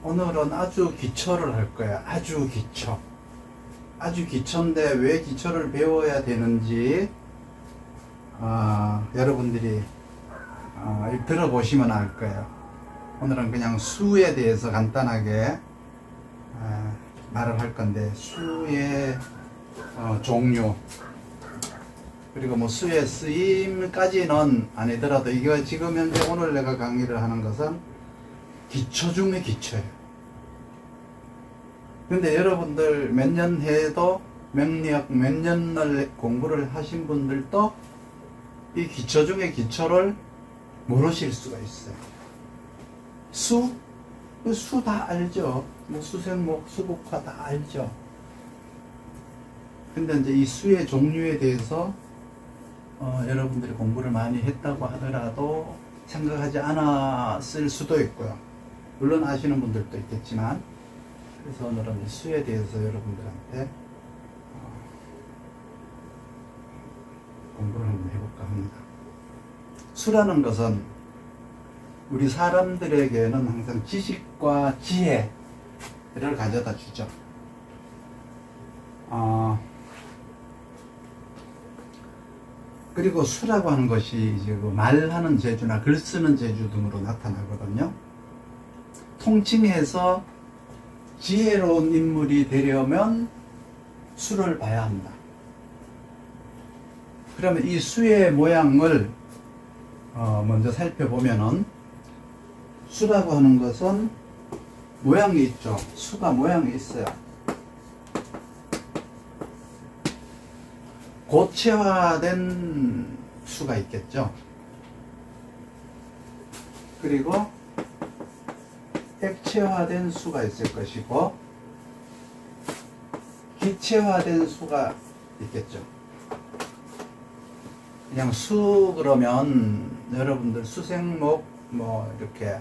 오늘은 아주 기초를 할 거야. 아주 기초. 아주 기초인데 왜 기초를 배워야 되는지 여러분들이 들어보시면 알 거예요. 오늘은 그냥 수에 대해서 간단하게 말을 할 건데, 수의 종류, 그리고 뭐 수의 쓰임까지는 아니더라도, 이거 지금 현재 오늘 내가 강의를 하는 것은 기초 중의 기초예요. 근데 여러분들 몇 년 해도 명리학 몇 년을 공부를 하신 분들도 이 기초 중의 기초를 모르실 수가 있어요. 수 다 알죠. 뭐 수생목, 수국화 다 알죠. 근데 이제 이 수의 종류에 대해서 여러분들이 공부를 많이 했다고 하더라도 생각하지 않았을 수도 있고요. 물론 아시는 분들도 있겠지만, 그래서 오늘은 수에 대해서 여러분들한테 공부를 한번 해볼까 합니다. 수라는 것은 우리 사람들에게는 항상 지식과 지혜를 가져다 주죠. 그리고 수라고 하는 것이 이제 그 말하는 재주나 글 쓰는 재주 등으로 나타나거든요. 통칭해서 지혜로운 인물이 되려면 수를 봐야 한다. 그러면 이 수의 모양을 먼저 살펴보면은, 수라고 하는 것은 모양이 있죠. 수가 모양이 있어요. 고체화된 수가 있겠죠. 그리고 액체화된 수가 있을 것이고, 기체화된 수가 있겠죠. 그냥 수 그러면 여러분들 수생목 뭐 이렇게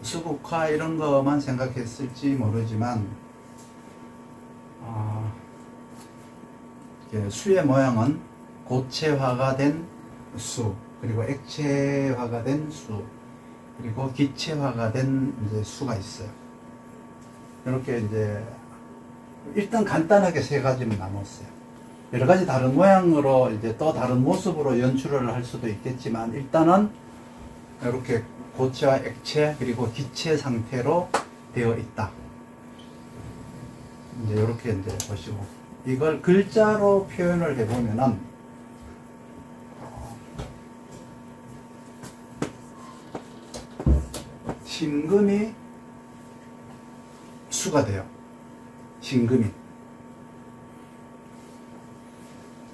수국화 이런 것만 생각했을지 모르지만, 수의 모양은 고체화가 된 수, 그리고 액체화가 된 수, 그리고 기체화가 된 이제 수가 있어요. 이렇게 이제 일단 간단하게 세 가지로 나눴어요. 여러 가지 다른 모양으로 이제 또 다른 모습으로 연출을 할 수도 있겠지만, 일단은 이렇게 고체와 액체 그리고 기체 상태로 되어 있다. 이제 이렇게 이제 보시고, 이걸 글자로 표현을 해보면은, 신금이 수가 돼요. 신금이.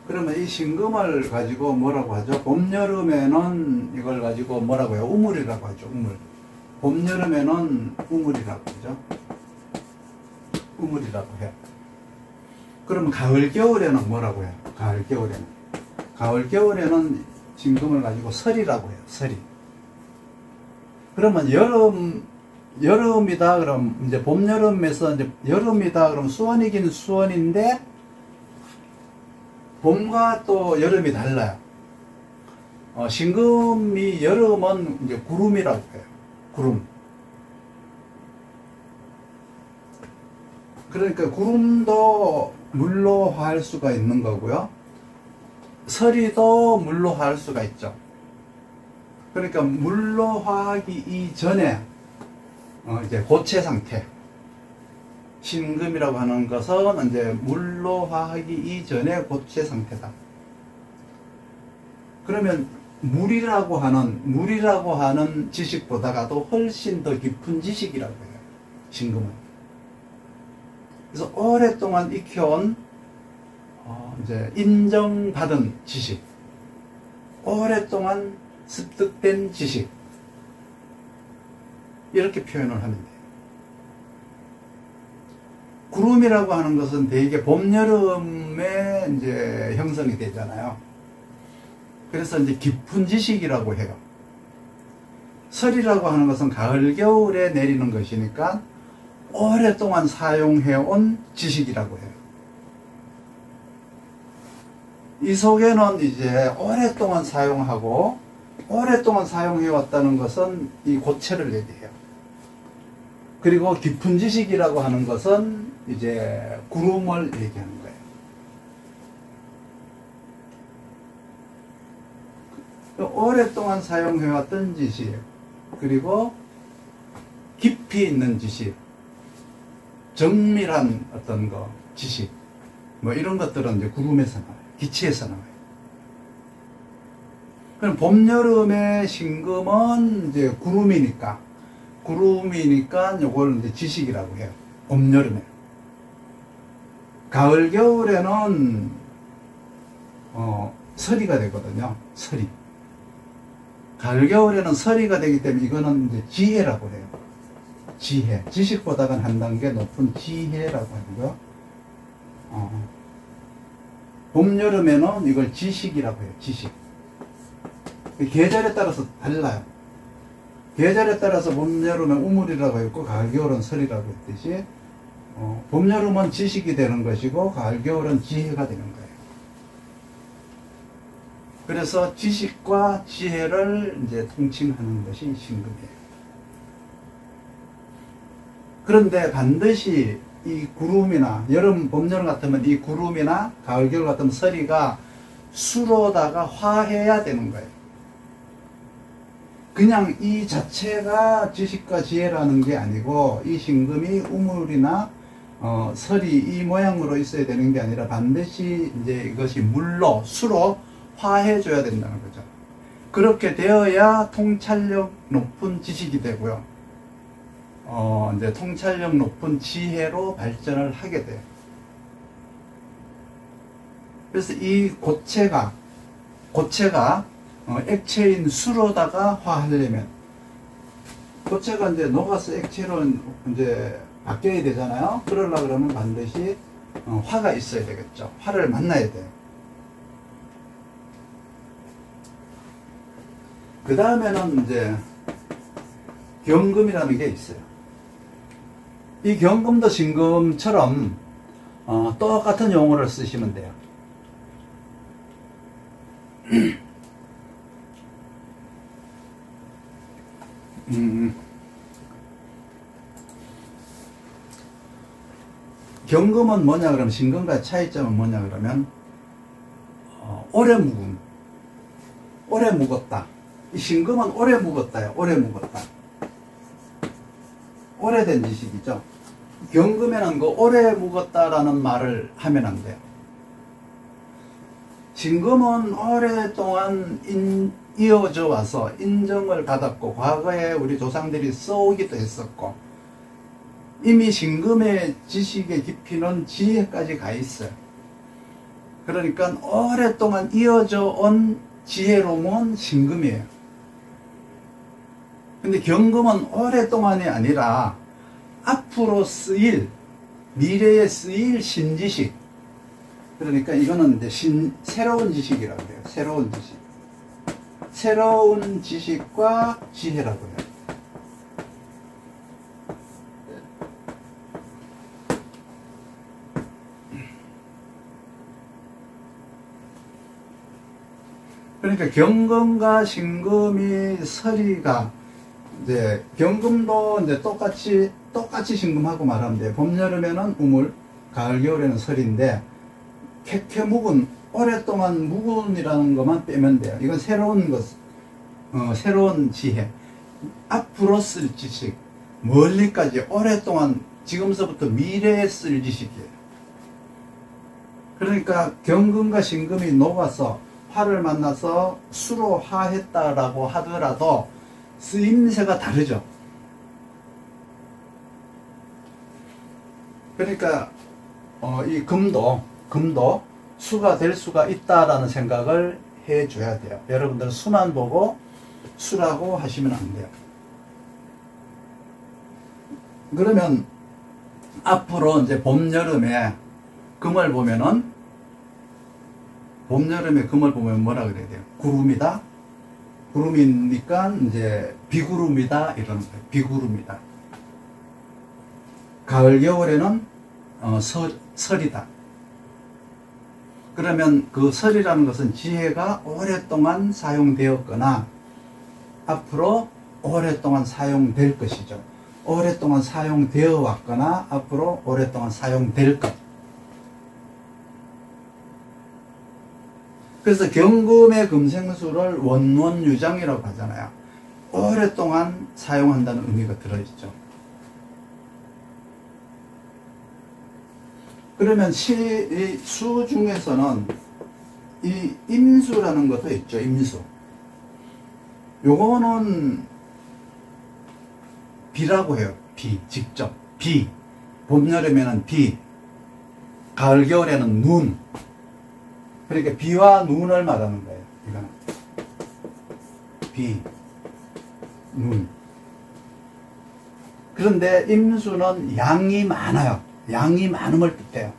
그러면 이 신금을 가지고 뭐라고 하죠? 봄, 여름에는 이걸 가지고 뭐라고 해요? 우물이라고 하죠. 우물. 봄, 여름에는 우물이라고 하죠. 우물이라고 해요. 그러면 가을, 겨울에는 뭐라고 해요? 가을, 겨울에는. 가을, 겨울에는 신금을 가지고 설이라고 해요. 설이. 그러면 여름이다. 그럼 이제 봄, 여름에서 이제 여름이다. 그럼 수원이긴 수원인데, 봄과 또 여름이 달라요. 신금이 여름은 이제 구름이라고 해요. 구름. 그러니까 구름도 물로 화할 수가 있는 거고요. 설이도 물로 화할 수가 있죠. 그러니까 물로 화하기 이전에 이제 고체 상태. 신금이라고 하는 것은 이제 물로 화하기 이전의 고체 상태다. 그러면 물이라고 하는 지식보다가도 훨씬 더 깊은 지식이라고 해요. 신금은. 그래서 오랫동안 익혀온 이제 인정받은 지식, 오랫동안 습득된 지식, 이렇게 표현을 하면 돼요. 구름이라고 하는 것은 대개 봄, 여름에 이제 형성이 되잖아요. 그래서 이제 깊은 지식이라고 해요. 설이라고 하는 것은 가을, 겨울에 내리는 것이니까 오랫동안 사용해온 지식이라고 해요. 이 속에는 이제 오랫동안 사용하고, 오랫동안 사용해왔다는 것은 이 고체를 얘기해요. 그리고 깊은 지식이라고 하는 것은 이제 구름을 얘기하는 거예요. 오랫동안 사용해왔던 지식, 그리고 깊이 있는 지식, 정밀한 어떤 거, 지식, 뭐 이런 것들은 이제 구름에서 나와요. 기체에서 나와요. 그럼 봄, 여름의 신금은 이제 구름이니까 요걸 이제 지식이라고 해요. 봄, 여름에. 가을, 겨울에는 서리가 되거든요. 서리. 가을, 겨울에는 서리가 되기 때문에 이거는 이제 지혜라고 해요. 지혜. 지식보다는 한 단계 높은 지혜라고 하고요. 봄, 여름에는 이걸 지식이라고 해요. 지식. 계절에 따라서 달라요. 계절에 따라서 봄, 여름에 우물이라고 했고, 가을, 겨울은 설이라고 했듯이, 봄, 여름은 지식이 되는 것이고, 가을, 겨울은 지혜가 되는 거예요. 그래서 지식과 지혜를 이제 통칭하는 것이 신금이에요. 그런데 반드시 이 구름이나, 여름, 봄, 여름 같으면 이 구름이나 가을, 겨울 같으면 서리가 수로다가 화해야 되는 거예요. 그냥 이 자체가 지식과 지혜라는 게 아니고, 이 신금이 우물이나 설이 이 모양으로 있어야 되는 게 아니라 반드시 이제 이것이 물로, 수로 화해줘야 된다는 거죠. 그렇게 되어야 통찰력 높은 지식이 되고요. 이제 통찰력 높은 지혜로 발전을 하게 돼요. 그래서 이 고체가 액체인 수로다가 화하려면, 고체가 이제 녹아서 액체로 이제 바뀌어야 되잖아요. 그러려고 그러면 반드시 화가 있어야 되겠죠. 화를 만나야 돼요. 그 다음에는 이제 경금이라는 게 있어요. 이 경금도 신금처럼 똑같은 용어를 쓰시면 돼요. 경금은 뭐냐 그러면, 신금과의 차이점은 뭐냐 그러면, 오래 묵었다. 이 신금은 오래 묵었다요. 오래 묵었다. 오래된 지식이죠. 경금에는 그 오래 묵었다라는 말을 하면 안 돼요. 신금은 오랫동안 이어져 와서 인정을 받았고, 과거에 우리 조상들이 써오기도 했었고, 이미 신금의 지식의 깊이는 지혜까지 가 있어요. 그러니까 오랫동안 이어져 온 지혜로운 신금이에요. 근데 경금은 오랫동안이 아니라 앞으로 쓰일, 미래에 쓰일 신지식. 그러니까 이거는 이제 새로운 지식이라고 해요. 새로운 지식. 새로운 지식과 지혜라고 해요. 그러니까 경금과 신금이 서리가, 이제 경금도 이제 똑같이 신금하고 말하면 돼요. 봄, 여름에는 우물, 가을, 겨울에는 설인데, 캐캐 묵은, 오랫동안 묵은이라는 것만 빼면 돼요. 이건 새로운 것, 새로운 지혜, 앞으로 쓸 지식, 멀리까지 오랫동안, 지금서부터 미래에 쓸 지식이에요. 그러니까 경금과 신금이 녹아서 화를 만나서 수로 화했다라고 하더라도 쓰임새가 다르죠. 그러니까 이 금도 수가 될 수가 있다라는 생각을 해줘야 돼요. 여러분들은 수만 보고 수라고 하시면 안 돼요. 그러면 앞으로 이제 봄, 여름에 금을 보면은, 봄, 여름에 금을 보면 뭐라 그래야 돼요? 구름이다? 구름이니까 이제 비구름이다 이러는 거예요. 비구름이다. 가을, 겨울에는 설이다. 그러면 그 설이라는 것은 지혜가 오랫동안 사용되었거나 앞으로 오랫동안 사용될 것이죠. 오랫동안 사용되어 왔거나 앞으로 오랫동안 사용될 것. 그래서 경금의 금생수를 원원유장이라고 하잖아요. 오랫동안 사용한다는 의미가 들어있죠. 그러면 이 수 중에서는 이 임수라는 것도 있죠. 임수. 요거는 비라고 해요. 비, 직접. 비. 봄, 여름에는 비. 가을, 겨울에는 눈. 그러니까 비와 눈을 말하는 거예요. 이거는. 비, 눈. 그런데 임수는 양이 많아요. 양이 많음을 뜻해요.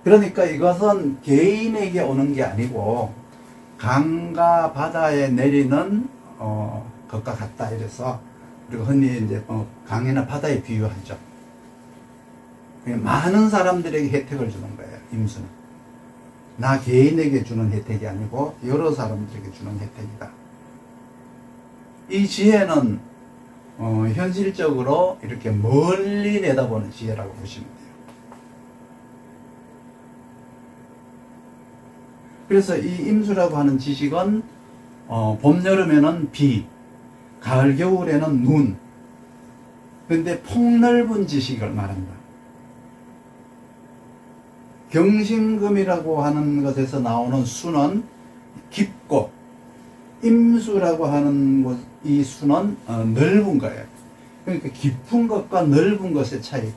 그러니까 이것은 개인에게 오는 게 아니고 강과 바다에 내리는 것과 같다 이래서 그리고 흔히 이제 강이나 바다에 비유하죠. 많은 사람들에게 혜택을 주는 거예요. 임수는 나 개인에게 주는 혜택이 아니고 여러 사람들에게 주는 혜택이다. 이 지혜는 현실적으로 이렇게 멀리 내다보는 지혜라고 보시면 돼요. 그래서 이 임수라고 하는 지식은 봄, 여름에는 비, 가을, 겨울에는 눈. 근데 폭넓은 지식을 말한다. 경신금이라고 하는 것에서 나오는 수는 깊고 임수라고 하는 이 수는 넓은 거예요. 그러니까 깊은 것과 넓은 것의 차이.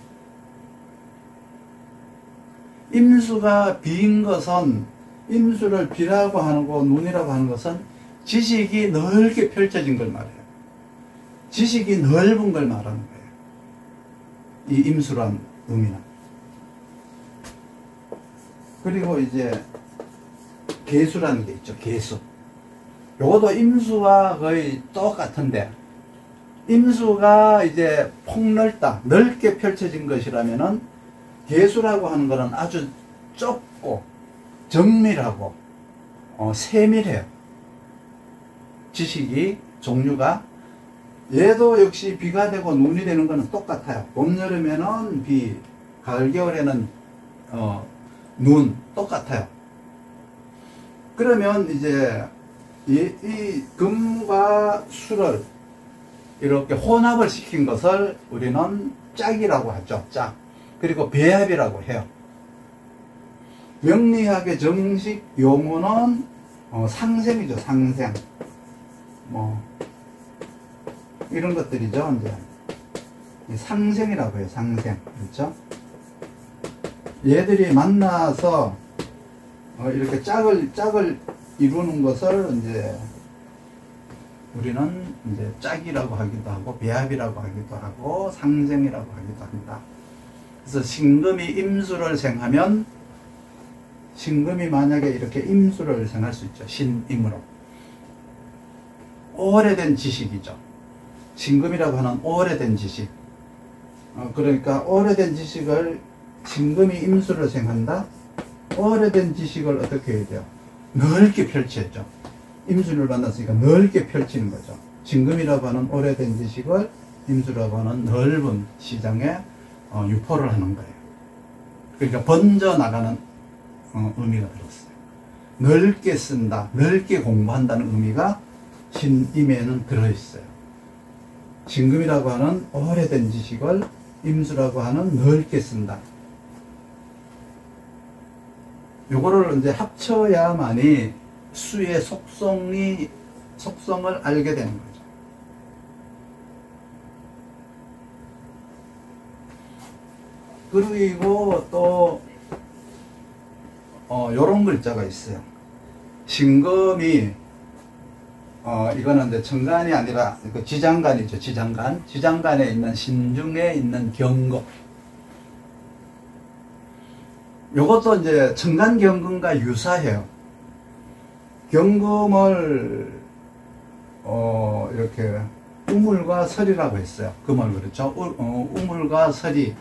임수가 비인 것은 임수를 비라고 하고 눈이라고 하는 것은 지식이 넓게 펼쳐진 걸 말해요. 지식이 넓은 걸 말하는 거예요. 이 임수란 의미는. 그리고 이제 개수라는 게 있죠. 개수. 요것도 임수와 거의 똑같은데 임수가 이제 폭넓다, 넓게 펼쳐진 것이라면은 개수라고 하는 것은 아주 좁고 정밀하고 세밀해요. 지식이 종류가 얘도 역시 비가 되고 눈이 되는 것은 똑같아요. 봄, 여름에는 비, 가을, 겨울에는 눈 똑같아요. 그러면 이제 이 금과 수를 이렇게 혼합을 시킨 것을 우리는 짝이라고 하죠. 짝. 그리고 배합이라고 해요. 명리학의 정식 용어는 상생이죠. 상생. 이런 것들이죠. 이제 상생이라고 해요. 상생. 그렇죠? 얘들이 만나서 이렇게 짝을 이루는 것을 이제 우리는 이제 짝이라고 하기도 하고 배합이라고 하기도 하고 상생이라고 하기도 합니다. 그래서 신금이 임수를 생하면 신금이 만약에 이렇게 임수를 생할 수 있죠. 신임으로. 오래된 지식이죠. 신금이라고 하는 오래된 지식. 그러니까 오래된 지식을 신금이 임수를 생한다. 오래된 지식을 어떻게 해야 돼요? 넓게 펼쳤죠. 임수를 만났으니까 넓게 펼치는 거죠. 신금이라고 하는 오래된 지식을 임수라고 하는 넓은 시장에 유포를 하는 거예요. 그러니까 번져나가는 의미가 들었어요. 넓게 쓴다, 넓게 공부한다는 의미가 신임에는 들어있어요. 신금이라고 하는 오래된 지식을 임수라고 하는 넓게 쓴다. 요거를 이제 합쳐야만이 수의 속성을 알게 되는 거죠. 그리고 또 요런 글자가 있어요. 신금이 이거는 이제 천간이 아니라 그 지장간이죠. 지장간에 있는 신중에 있는 경금. 요것도 이제 천간경금과 유사해요. 경금을 이렇게 우물과 설이라고 했어요. 금을 그렇죠. 우물과 설이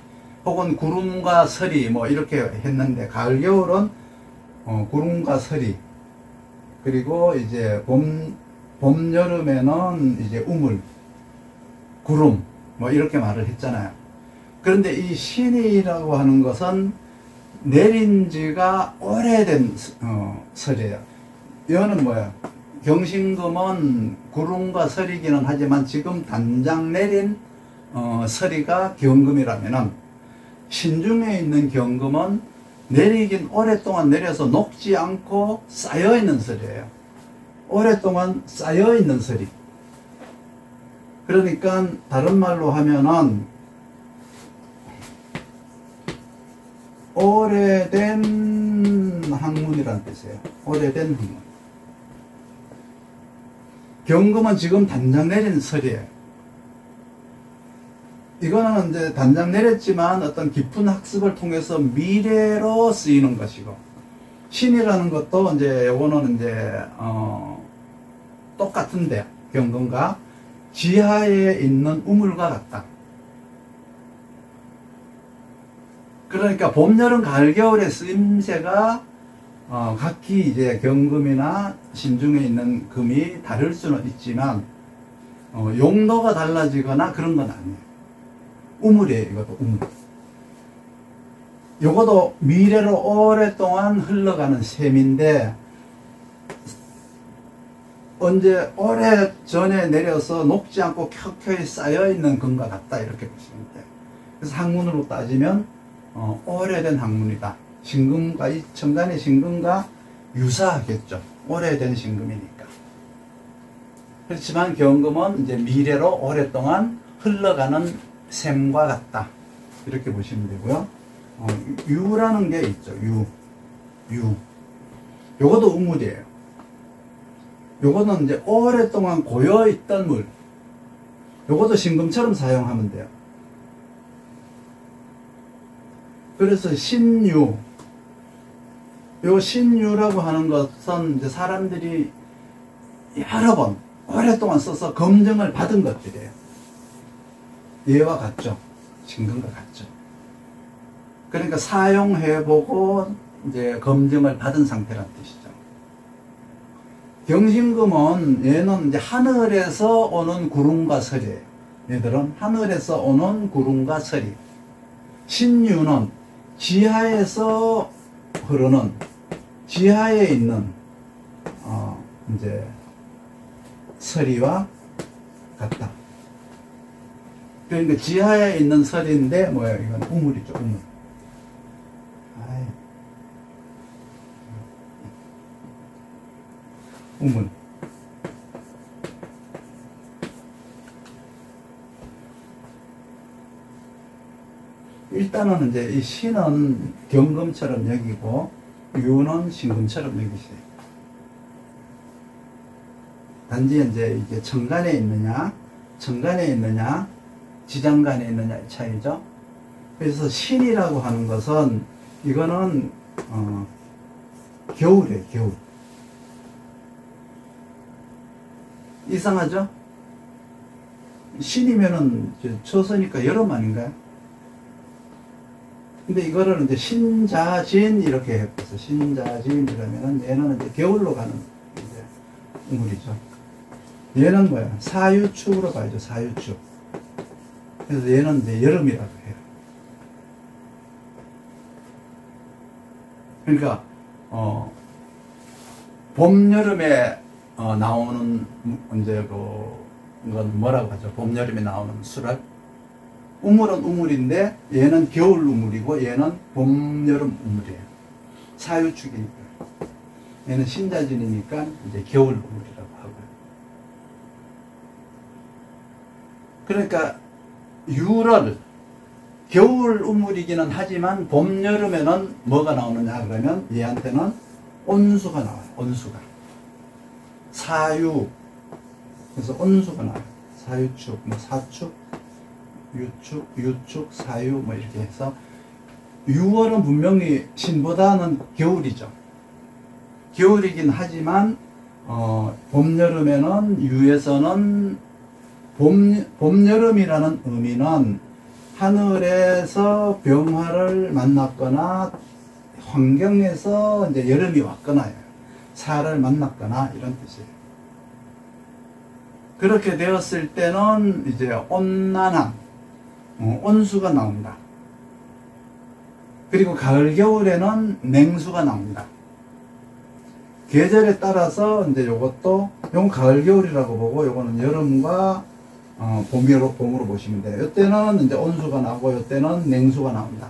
혹은 구름과 설이 뭐 이렇게 했는데 가을 겨울은 구름과 설이 그리고 이제 봄 여름에는 이제 우물 구름 뭐 이렇게 말을 했잖아요. 그런데 이 신이라고 하는 것은 내린 지가 오래된 설이에요. 이거는 뭐야? 경신금은 구름과 설이기는 하지만 지금 당장 내린 설이가 경금이라면은, 신중에 있는 경금은 내리긴 오랫동안 내려서 녹지 않고 쌓여있는 설이에요. 오랫동안 쌓여있는 설이. 그러니까 다른 말로 하면은 오래된 학문이라는 뜻이에요. 오래된 학문. 경금은 지금 단장 내린 설이에요. 이거는 이제 단장 내렸지만 어떤 깊은 학습을 통해서 미래로 쓰이는 것이고, 신이라는 것도 이제 요거는 이제 똑같은데, 경금과 지하에 있는 우물과 같다. 그러니까 봄, 여름, 가을, 겨울의 쓰임새가 각기 이제 경금이나 신중에 있는 금이 다를 수는 있지만 용도가 달라지거나 그런 건 아니에요. 우물이에요. 이것도 우물. 이것도 미래로 오랫동안 흘러가는 셈인데, 언제 오래 전에 내려서 녹지 않고 켜켜이 쌓여있는 금과 같다, 이렇게 보시면 돼요. 그래서 학문으로 따지면 오래된 학문이다. 신금과, 이 천간의 신금과 유사하겠죠. 오래된 신금이니까. 그렇지만 경금은 이제 미래로 오랫동안 흘러가는 셈과 같다, 이렇게 보시면 되고요. 유라는 게 있죠. 유. 요것도 우물이에요. 요거는 이제 오랫동안 고여있던 물. 요것도 신금처럼 사용하면 돼요. 그래서 신유. 요 신유라고 하는 것은 이제 사람들이 여러 번 오랫동안 써서 검증을 받은 것들이에요. 얘와 같죠. 신금과 같죠. 그러니까 사용해보고 이제 검증을 받은 상태란 뜻이죠. 경신금은 얘는 이제 하늘에서 오는 구름과 설이에요. 얘들은 하늘에서 오는 구름과 설이. 신유는 지하에서 흐르는, 지하에 있는 이제 설이와 같다. 그러니까 지하에 있는 설인데 뭐야, 이건 우물이죠. 우물. 우물. 일단은 이제 이 신은 경금처럼 여기고 유는 신금처럼 여기세요. 단지 이제 이게 천간에 있느냐, 지장간에 있느냐의 차이죠. 그래서 신이라고 하는 것은 이거는 겨울이에요. 겨울. 이상하죠? 신이면은 처서니까 여름 아닌가요? 근데 이거를 이제 신자진 이렇게 해서 신자진 이러면은 얘는 이제 겨울로 가는 이제 우물이죠. 얘는 뭐야? 사유축으로 가야죠. 사유축. 그래서 얘는 이제 여름이라고 해요. 그러니까 봄, 여름에 나오는 이제 이건 뭐라고 하죠? 봄, 여름에 나오는 수랄. 우물은 우물인데 얘는 겨울 우물이고 얘는 봄, 여름 우물이에요. 사유축이니까. 얘는 신자진이니까 이제 겨울 우물이라고 하고요. 그러니까 유를 겨울 우물이기는 하지만 봄, 여름에는 뭐가 나오느냐 그러면 얘한테는 온수가 나와요. 온수가. 사유. 그래서 온수가 나와요. 사유축, 뭐 사축, 유축, 사유 뭐 이렇게 해서 유월은 분명히 신보다는 겨울이죠. 겨울이긴 하지만 봄, 여름에는 유에서는 봄, 여름이라는 의미는 하늘에서 병화를 만났거나 환경에서 이제 여름이 왔거나 사를 만났거나 이런 뜻이에요. 그렇게 되었을 때는 이제 온난한, 온수가 나온다. 그리고 가을 겨울에는 냉수가 나옵니다. 계절에 따라서 이제 요것도 요건 가을 겨울이라고 보고 요거는 여름과 봄으로 보시면 돼요. 이때는 이제 온수가 나고 이때는 냉수가 나온다.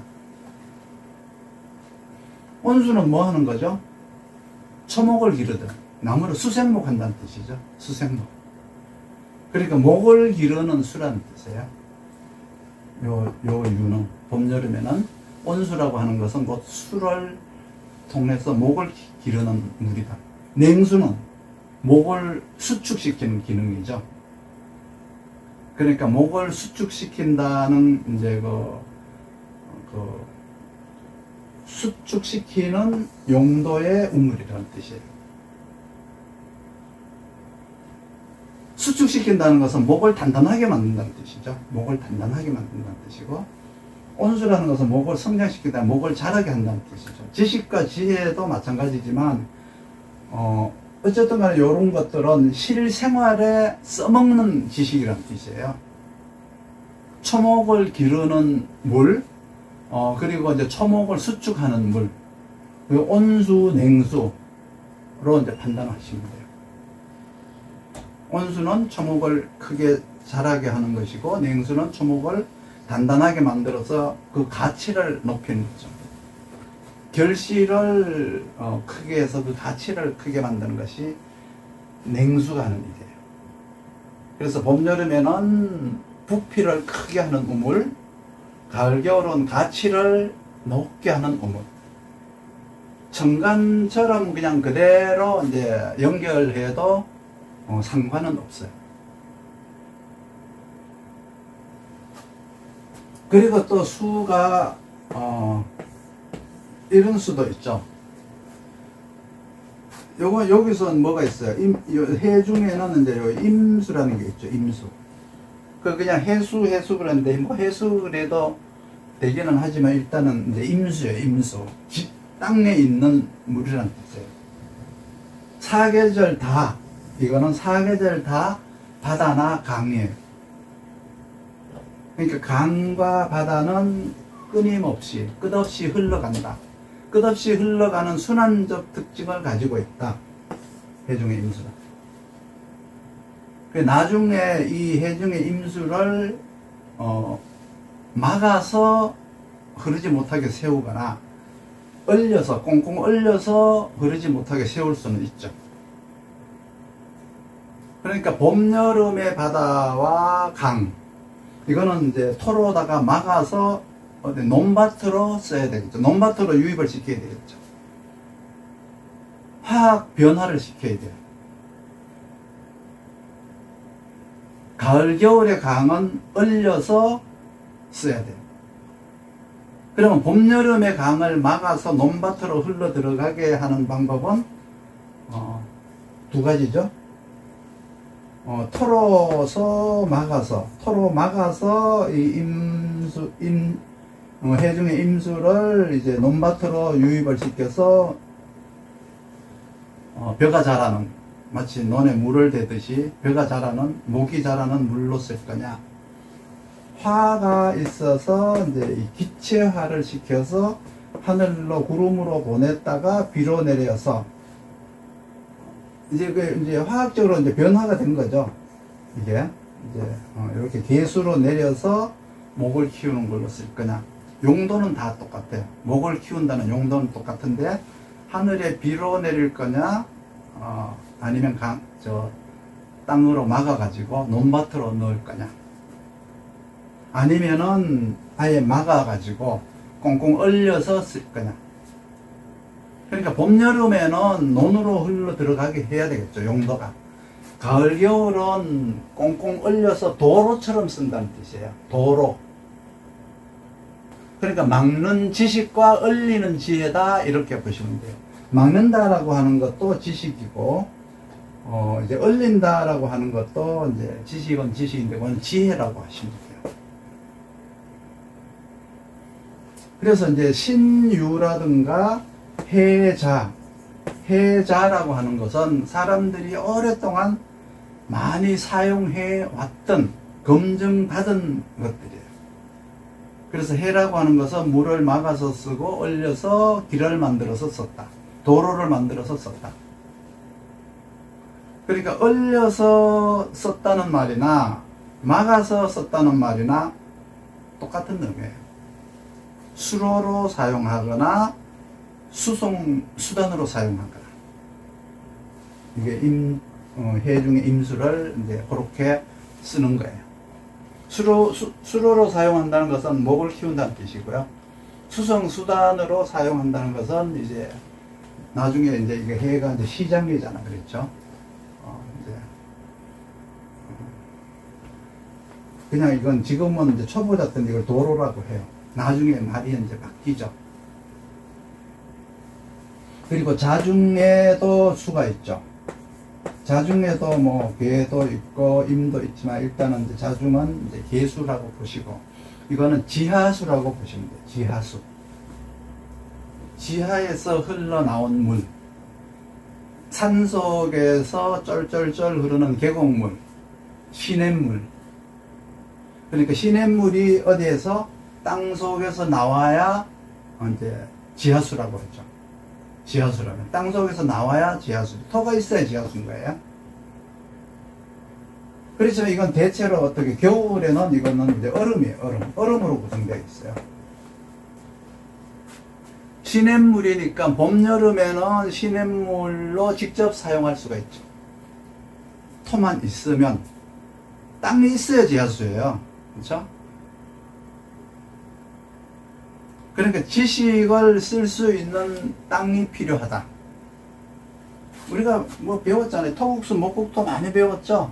온수는 뭐 하는 거죠? 초목을 기르든 나무를 수생목 한다는 뜻이죠. 수생목. 그러니까 목을 기르는 수라는 뜻이에요. 요 유는 봄 여름에는 온수라고 하는 것은 곧 수를 통해서 목을 기르는 물이다. 냉수는 목을 수축시키는 기능이죠. 그러니까 목을 수축시킨다는 이제 수축시키는 용도의 우물이라는 뜻이에요. 수축시킨다는 것은 목을 단단하게 만든다는 뜻이죠. 목을 단단하게 만든다는 뜻이고, 온수라는 것은 목을 성장시키다, 목을 자라게 한다는 뜻이죠. 지식과 지혜도 마찬가지지만, 어쨌든 간에 이런 것들은 실생활에 써먹는 지식이라는 뜻이에요. 초목을 기르는 물, 그리고 이제 초목을 수축하는 물, 그리고 온수, 냉수로 이제 판단하시면 돼요. 온수는 초목을 크게 자라게 하는 것이고, 냉수는 초목을 단단하게 만들어서 그 가치를 높이는 거죠. 결실을 크게 해서 그 가치를 크게 만드는 것이 냉수가 하는 일이에요. 그래서 봄, 여름에는 부피를 크게 하는 우물, 가을, 겨울은 가치를 높게 하는 우물. 청간처럼 그냥 그대로 이제 연결해도 상관은 없어요. 그리고 또 수가 이런 수도 있죠. 여기서 뭐가 있어요? 해 중에는 이제 요 임수라는 게 있죠. 임수. 그냥 해수 그러는데 뭐 해수래도 되기는 하지만 일단은 이제 임수예요. 임수. 땅에 있는 물이라는 뜻이에요. 사계절 다, 이거는 사계절 다 바다나 강이에요. 그러니까 강과 바다는 끊임없이, 끝없이 흘러간다. 끝없이 흘러가는 순환적 특징을 가지고 있다. 해중의 임수는. 나중에 이 해중의 임수를 막아서 흐르지 못하게 세우거나 얼려서, 꽁꽁 얼려서 흐르지 못하게 세울 수는 있죠. 그러니까 봄, 여름의 바다와 강, 이거는 이제 토로다가 막아서 논밭으로 써야 되겠죠. 논밭으로 유입을 시켜야 되겠죠. 화학 변화를 시켜야 돼요. 가을, 겨울의 강은 얼려서 써야 돼요. 그러면 봄, 여름의 강을 막아서 논밭으로 흘러 들어가게 하는 방법은 두 가지죠. 토로 막아서 이 해중의 임수를 이제 논밭으로 유입을 시켜서 벼가 자라는, 마치 논에 물을 대듯이 벼가 자라는, 목이 자라는 물로 쓸 거냐, 화가 있어서 이제 이 기체화를 시켜서 하늘로 구름으로 보냈다가 비로 내려서 이제 화학적으로 이제 변화가 된 거죠. 이게 이제 이렇게 개수로 내려서 목을 키우는 걸로 쓸 거냐. 용도는 다 똑같아요. 목을 키운다는 용도는 똑같은데 하늘에 비로 내릴 거냐, 아니면 땅으로 막아가지고 논밭으로 넣을 거냐, 아니면은 아예 막아가지고 꽁꽁 얼려서 쓸 거냐. 그러니까 봄, 여름에는 논으로 흘러 들어가게 해야 되겠죠. 용도가. 가을, 겨울은 꽁꽁 얼려서 도로처럼 쓴다는 뜻이에요. 도로. 그러니까 막는 지식과 얼리는 지혜다, 이렇게 보시면 돼요. 막는다라고 하는 것도 지식이고, 이제 얼린다라고 하는 것도 이제 지식은 지식인데, 그건 지혜라고 하시면 돼요. 그래서 이제 신유라든가 해자라고 하는 것은 사람들이 오랫동안 많이 사용해 왔던, 검증받은 것들이에요. 그래서 해라고 하는 것은 물을 막아서 쓰고 얼려서 길을 만들어서 썼다. 도로를 만들어서 썼다. 그러니까 얼려서 썼다는 말이나 막아서 썼다는 말이나 똑같은 의미예요. 수로로 사용하거나 수송수단으로 사용하거나. 이게 해 중에 임수를 이제 그렇게 쓰는 거예요. 수로로 사용한다는 것은 목을 키운다는 뜻이고요. 수송수단으로 사용한다는 것은 이제 나중에 이제 이게 해가 이제 시장이잖아, 그랬죠. 이제 그냥 이건 지금은 이제 초보자 때는 이걸 도로라고 해요. 나중에 말이 이제 바뀌죠. 그리고 자중에도 수가 있죠. 자중에도 뭐 개도 있고 임도 있지만 일단은 이제 자중은 이제 개수라고 보시고 이거는 지하수라고 보시면 돼요. 지하수. 지하에서 흘러나온 물. 산 속에서 쩔쩔쩔 흐르는 계곡물. 시냇물. 그러니까 시냇물이 어디에서 땅 속에서 나와야 이제 지하수라고 했죠. 지하수라면 땅 속에서 나와야 지하수. 토가 있어야 지하수인 거예요. 그렇지만 이건 대체로 어떻게 겨울에는 이거는 이제 얼음이에요. 얼음으로 구성되어 있어요. 시냇물이니까 봄 여름에는 시냇물로 직접 사용할 수가 있죠. 토만 있으면 땅이 있어야 지하수예요. 그렇죠? 그러니까 지식을 쓸 수 있는 땅이 필요하다. 우리가 뭐 배웠잖아요. 토국수, 목국토 많이 배웠죠.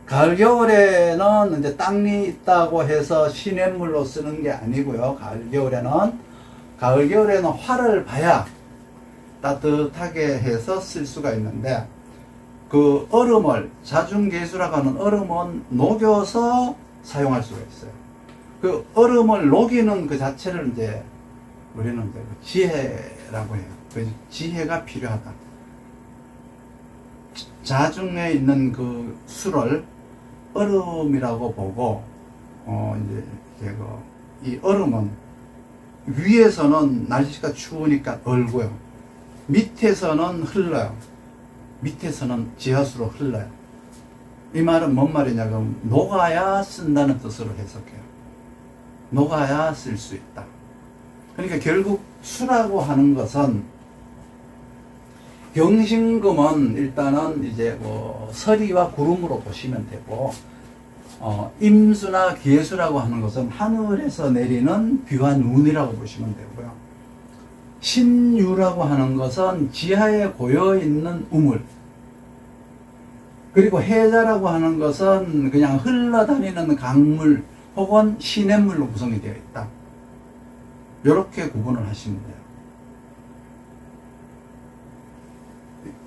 가을 겨울에는 이제 땅이 있다고 해서 시냇물로 쓰는 게 아니고요. 가을 겨울에는 화를 봐야 따뜻하게 해서 쓸 수가 있는데 그 얼음을 자중개수라고 하는 얼음은 녹여서 사용할 수가 있어요. 그 얼음을 녹이는 그 자체를 이제 우리는 이제 지혜라고 해요. 그 지혜가 필요하다. 자중에 있는 그 수를 얼음이라고 보고 이제 이 얼음은 위에서는 날씨가 추우니까 얼고요. 밑에서는 흘러요. 밑에서는 지하수로 흘러요. 이 말은 뭔 말이냐 그럼 녹아야 쓴다는 뜻으로 해석해요. 녹아야 쓸 수 있다. 그러니까 결국 수라고 하는 것은 경신금은 일단은 이제 뭐 서리와 구름으로 보시면 되고 임수나 계수라고 하는 것은 하늘에서 내리는 비와 눈이라고 보시면 되고요. 신유라고 하는 것은 지하에 고여있는 우물. 그리고 해자라고 하는 것은 그냥 흘러다니는 강물 혹은 시냇물로 구성이 되어 있다. 이렇게 구분을 하시면 돼요.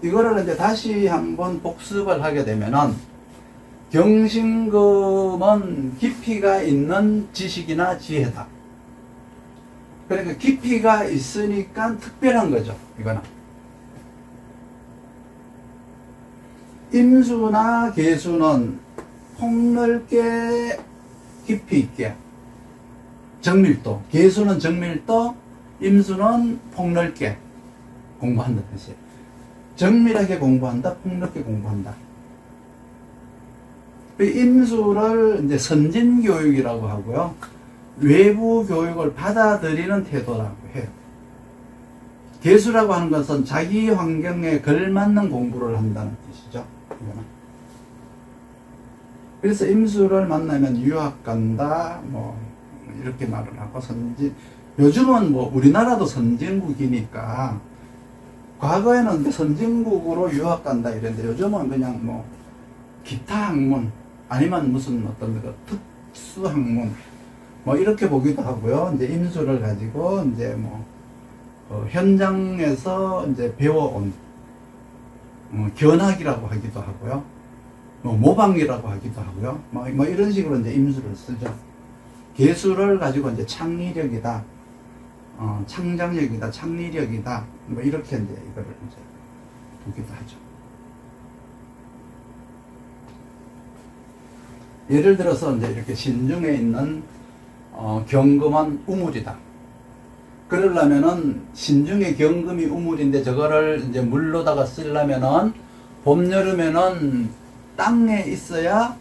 이거를 이제 다시 한번 복습을 하게 되면은 경신금은 깊이가 있는 지식이나 지혜다. 그러니까 깊이가 있으니까 특별한 거죠. 이거는. 임수나 계수는 폭넓게 깊이 있게 정밀도, 계수는 정밀도, 임수는 폭넓게 공부한다 뜻이에요. 정밀하게 공부한다, 폭넓게 공부한다. 임수를 이제 선진교육이라고 하고요. 외부 교육을 받아들이는 태도라고 해요. 계수라고 하는 것은 자기 환경에 걸맞는 공부를 한다는 뜻이죠. 이거는. 그래서 임수를 만나면 유학 간다, 뭐, 이렇게 말을 하고 요즘은 뭐 우리나라도 선진국이니까, 과거에는 선진국으로 유학 간다 이랬는데, 요즘은 그냥 뭐, 기타 학문, 아니면 무슨 어떤 특수 학문, 뭐, 이렇게 보기도 하고요. 이제 임수를 가지고, 이제 뭐, 현장에서 이제 배워온, 견학이라고 하기도 하고요. 모방이라고 하기도 하고요. 뭐 이런 식으로 이제 임수를 쓰죠. 계수를 가지고 이제 창의력이다, 창작력이다, 창의력이다, 뭐 이렇게 이제 이거를 이제 보기도 하죠. 예를 들어서 이제 이렇게 신중에 있는 경금은 우물이다. 그러려면은 신중에 경금이 우물인데 저거를 이제 물로다가 쓰려면은 봄, 여름에는 땅에 있어야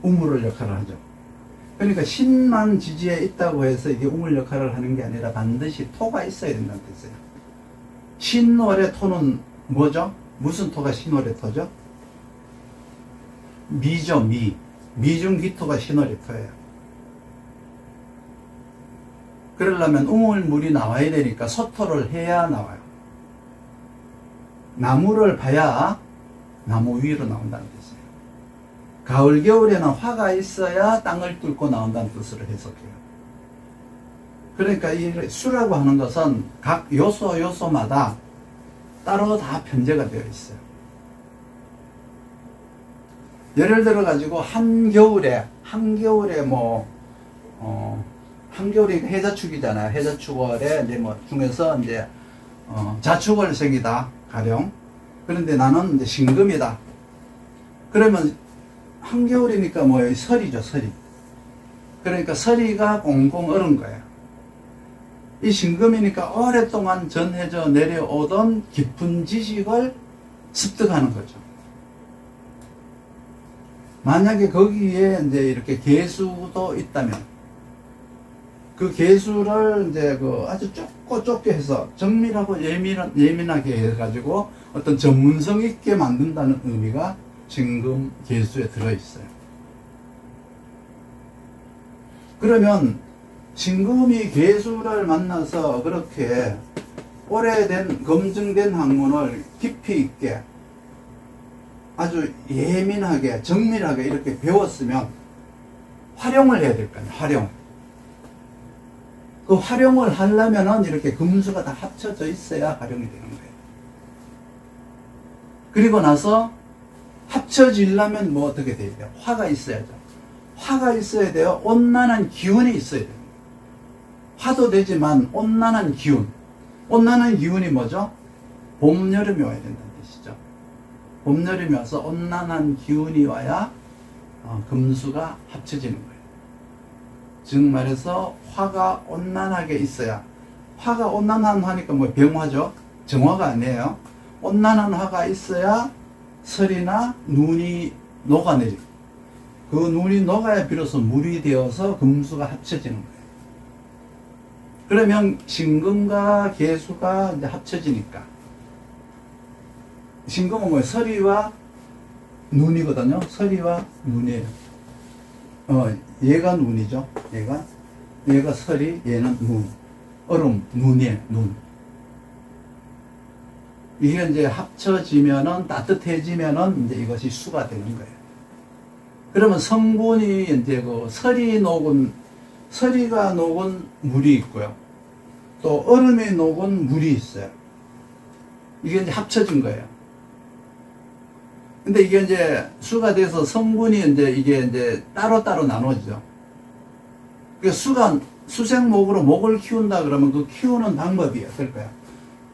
우물을 역할을 하죠. 그러니까 신만 지지에 있다고 해서 이게 우물 역할을 하는 게 아니라 반드시 토가 있어야 된다는 뜻이에요. 신월의 토는 뭐죠? 무슨 토가 신월의 토죠? 미죠, 미. 미중기토가 신월의 토예요. 그러려면 우물물이 나와야 되니까 소토를 해야 나와요. 나무를 봐야 나무 위로 나온다는 뜻이에요. 가을, 겨울에는 화가 있어야 땅을 뚫고 나온다는 뜻으로 해석해요. 그러니까 이 수라고 하는 것은 각 요소마다 따로 다 편제가 되어 있어요. 예를 들어 가지고 한겨울에 한겨울이 해자축이잖아요. 해자축월에 이제 뭐 중에서 이제 자축월생이다 가령. 그런데 나는 이제 신금이다. 그러면 한겨울이니까 뭐예요? 설이죠, 설이. 그러니까 설이가 공공 얼은 거예요. 이 신금이니까 오랫동안 전해져 내려오던 깊은 지식을 습득하는 거죠. 만약에 거기에 이제 이렇게 개수도 있다면 그 개수를 이제 아주 좁게 해서 정밀하고 예민하게 해가지고 어떤 전문성 있게 만든다는 의미가 신금 개수에 들어있어요. 그러면 신금이 개수를 만나서 그렇게 오래된 검증된 학문을 깊이 있게 아주 예민하게 정밀하게 이렇게 배웠으면 활용을 해야 될 거 아니에요. 활용. 그 활용을 하려면은 이렇게 금수가 다 합쳐져 있어야 활용이 되는 거예요. 그리고 나서 합쳐지려면 뭐 어떻게 돼야 돼요? 화가 있어야죠. 화가 있어야 돼요. 온난한 기운이 있어야 돼요. 화도 되지만 온난한 기운. 온난한 기운이 뭐죠? 봄, 여름이 와야 된다는 뜻이죠. 봄, 여름이 와서 온난한 기운이 와야 금수가 합쳐지는 거예요. 즉 말해서 화가 온난하게 있어야, 화가 온난한 하니까 뭐 병화죠. 정화가 아니에요. 온난한 화가 있어야 설이나 눈이 녹아내리고 그 눈이 녹아야 비로소 물이 되어서 금수가 합쳐지는 거예요. 그러면 신금과 개수가 이제 합쳐지니까 신금은 뭐예요? 설이와 눈이거든요. 설이와 눈이에요. 얘가 눈이죠. 얘가 설이, 얘는 눈. 얼음, 눈이에요. 눈. 이게 이제 합쳐지면은 따뜻해지면은 이제 이것이 수가 되는 거예요. 그러면 성분이 이제 서리가 녹은 물이 있고요. 또 얼음이 녹은 물이 있어요. 이게 이제 합쳐진 거예요. 근데 이게 이제 수가 돼서 성분이 이게 이제 따로따로 나눠지죠. 그러니까 수생목으로 목을 키운다 그러면 그 키우는 방법이 어떨까요?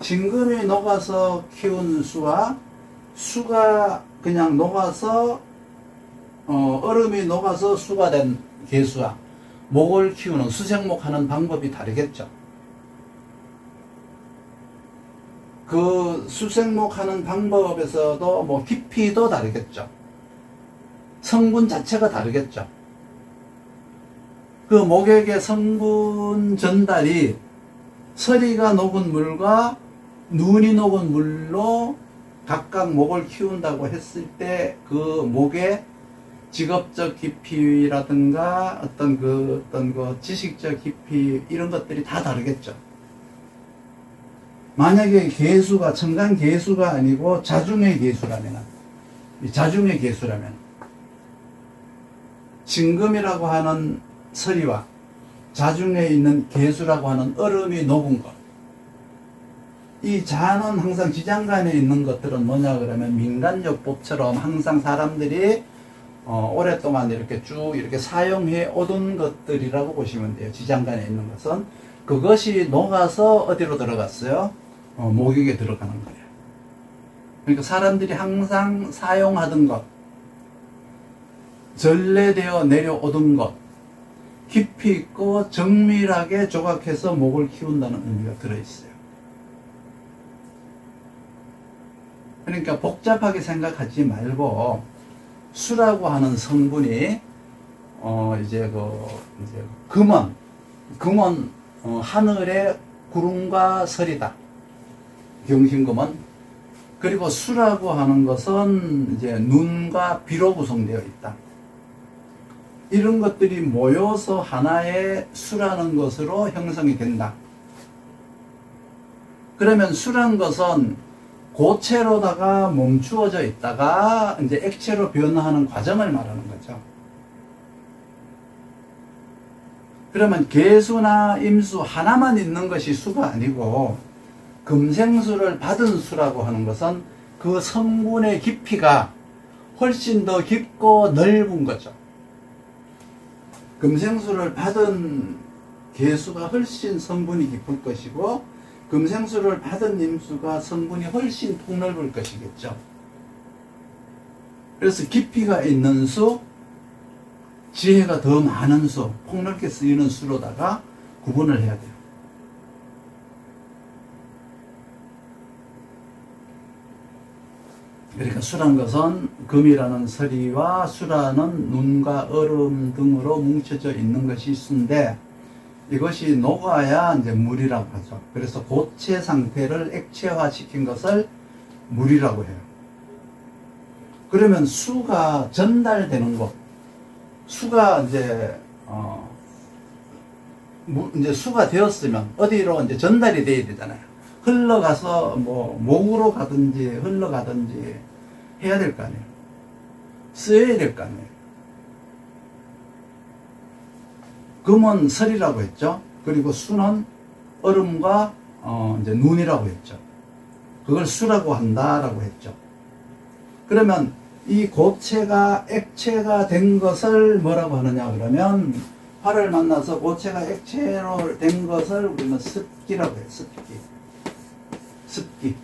진금이 녹아서 키운 수와 수가 그냥 녹아서 얼음이 녹아서 수가 된 개수와 목을 키우는 수생목 하는 방법이 다르겠죠. 그 수생목 하는 방법에서도 뭐 깊이도 다르겠죠. 성분 자체가 다르겠죠. 그 목액의 성분 전달이 서리가 녹은 물과 눈이 녹은 물로 각각 목을 키운다고 했을 때 그 목의 직업적 깊이라든가 어떤 그 지식적 깊이 이런 것들이 다 다르겠죠. 만약에 개수가 청간 개수가 아니고 자중의 개수라면 진금이라고 하는 서리와 자중에 있는 개수라고 하는 얼음이 녹은 것, 이 자는 항상 지장간에 있는 것들은 뭐냐 그러면 민간요법처럼 항상 사람들이 오랫동안 이렇게 쭉 이렇게 사용해 오던 것들이라고 보시면 돼요. 지장간에 있는 것은 그것이 녹아서 어디로 들어갔어요? 목액에 들어가는 거예요. 그러니까 사람들이 항상 사용하던 것, 전래되어 내려오던 것, 깊이 있고 정밀하게 조각해서 목을 키운다는 의미가 들어있어요. 그러니까 복잡하게 생각하지 말고 수라고 하는 성분이 이제 금은 하늘의 구름과 설이다. 경신금은. 그리고 수라고 하는 것은 이제 눈과 비로 구성되어 있다. 이런 것들이 모여서 하나의 수라는 것으로 형성이 된다. 그러면 수란 것은 고체로다가 멈추어져 있다가 이제 액체로 변화하는 과정을 말하는 거죠. 그러면 개수나 임수 하나만 있는 것이 수가 아니고 금생수를 받은 수라고 하는 것은 그 성분의 깊이가 훨씬 더 깊고 넓은 거죠. 금생수를 받은 개수가 훨씬 성분이 깊을 것이고 금생수를 받은 임수가 성분이 훨씬 폭넓을 것이겠죠. 그래서 깊이가 있는 수, 지혜가 더 많은 수, 폭넓게 쓰이는 수로다가 구분을 해야 돼요. 그러니까 수란 것은 금이라는 서리와 수라는 눈과 얼음 등으로 뭉쳐져 있는 것이 수인데 이것이 녹아야 이제 물이라고 하죠. 그래서 고체 상태를 액체화 시킨 것을 물이라고 해요. 그러면 수가 전달되는 곳, 수가 이제 수가 되었으면 어디로 이제 전달이 돼야 되잖아요. 흘러가서 뭐 목으로 가든지 흘러가든지 해야 될 거 아니에요. 쓰여야 될 거 아니에요. 금은 설이라고 했죠. 그리고 수는 얼음과 이제 눈이라고 했죠. 그걸 수라고 한다라고 했죠. 그러면 이 고체가 액체가 된 것을 뭐라고 하느냐 그러면 화를 만나서 고체가 액체로 된 것을 우리는 습기라고 해요. 습기.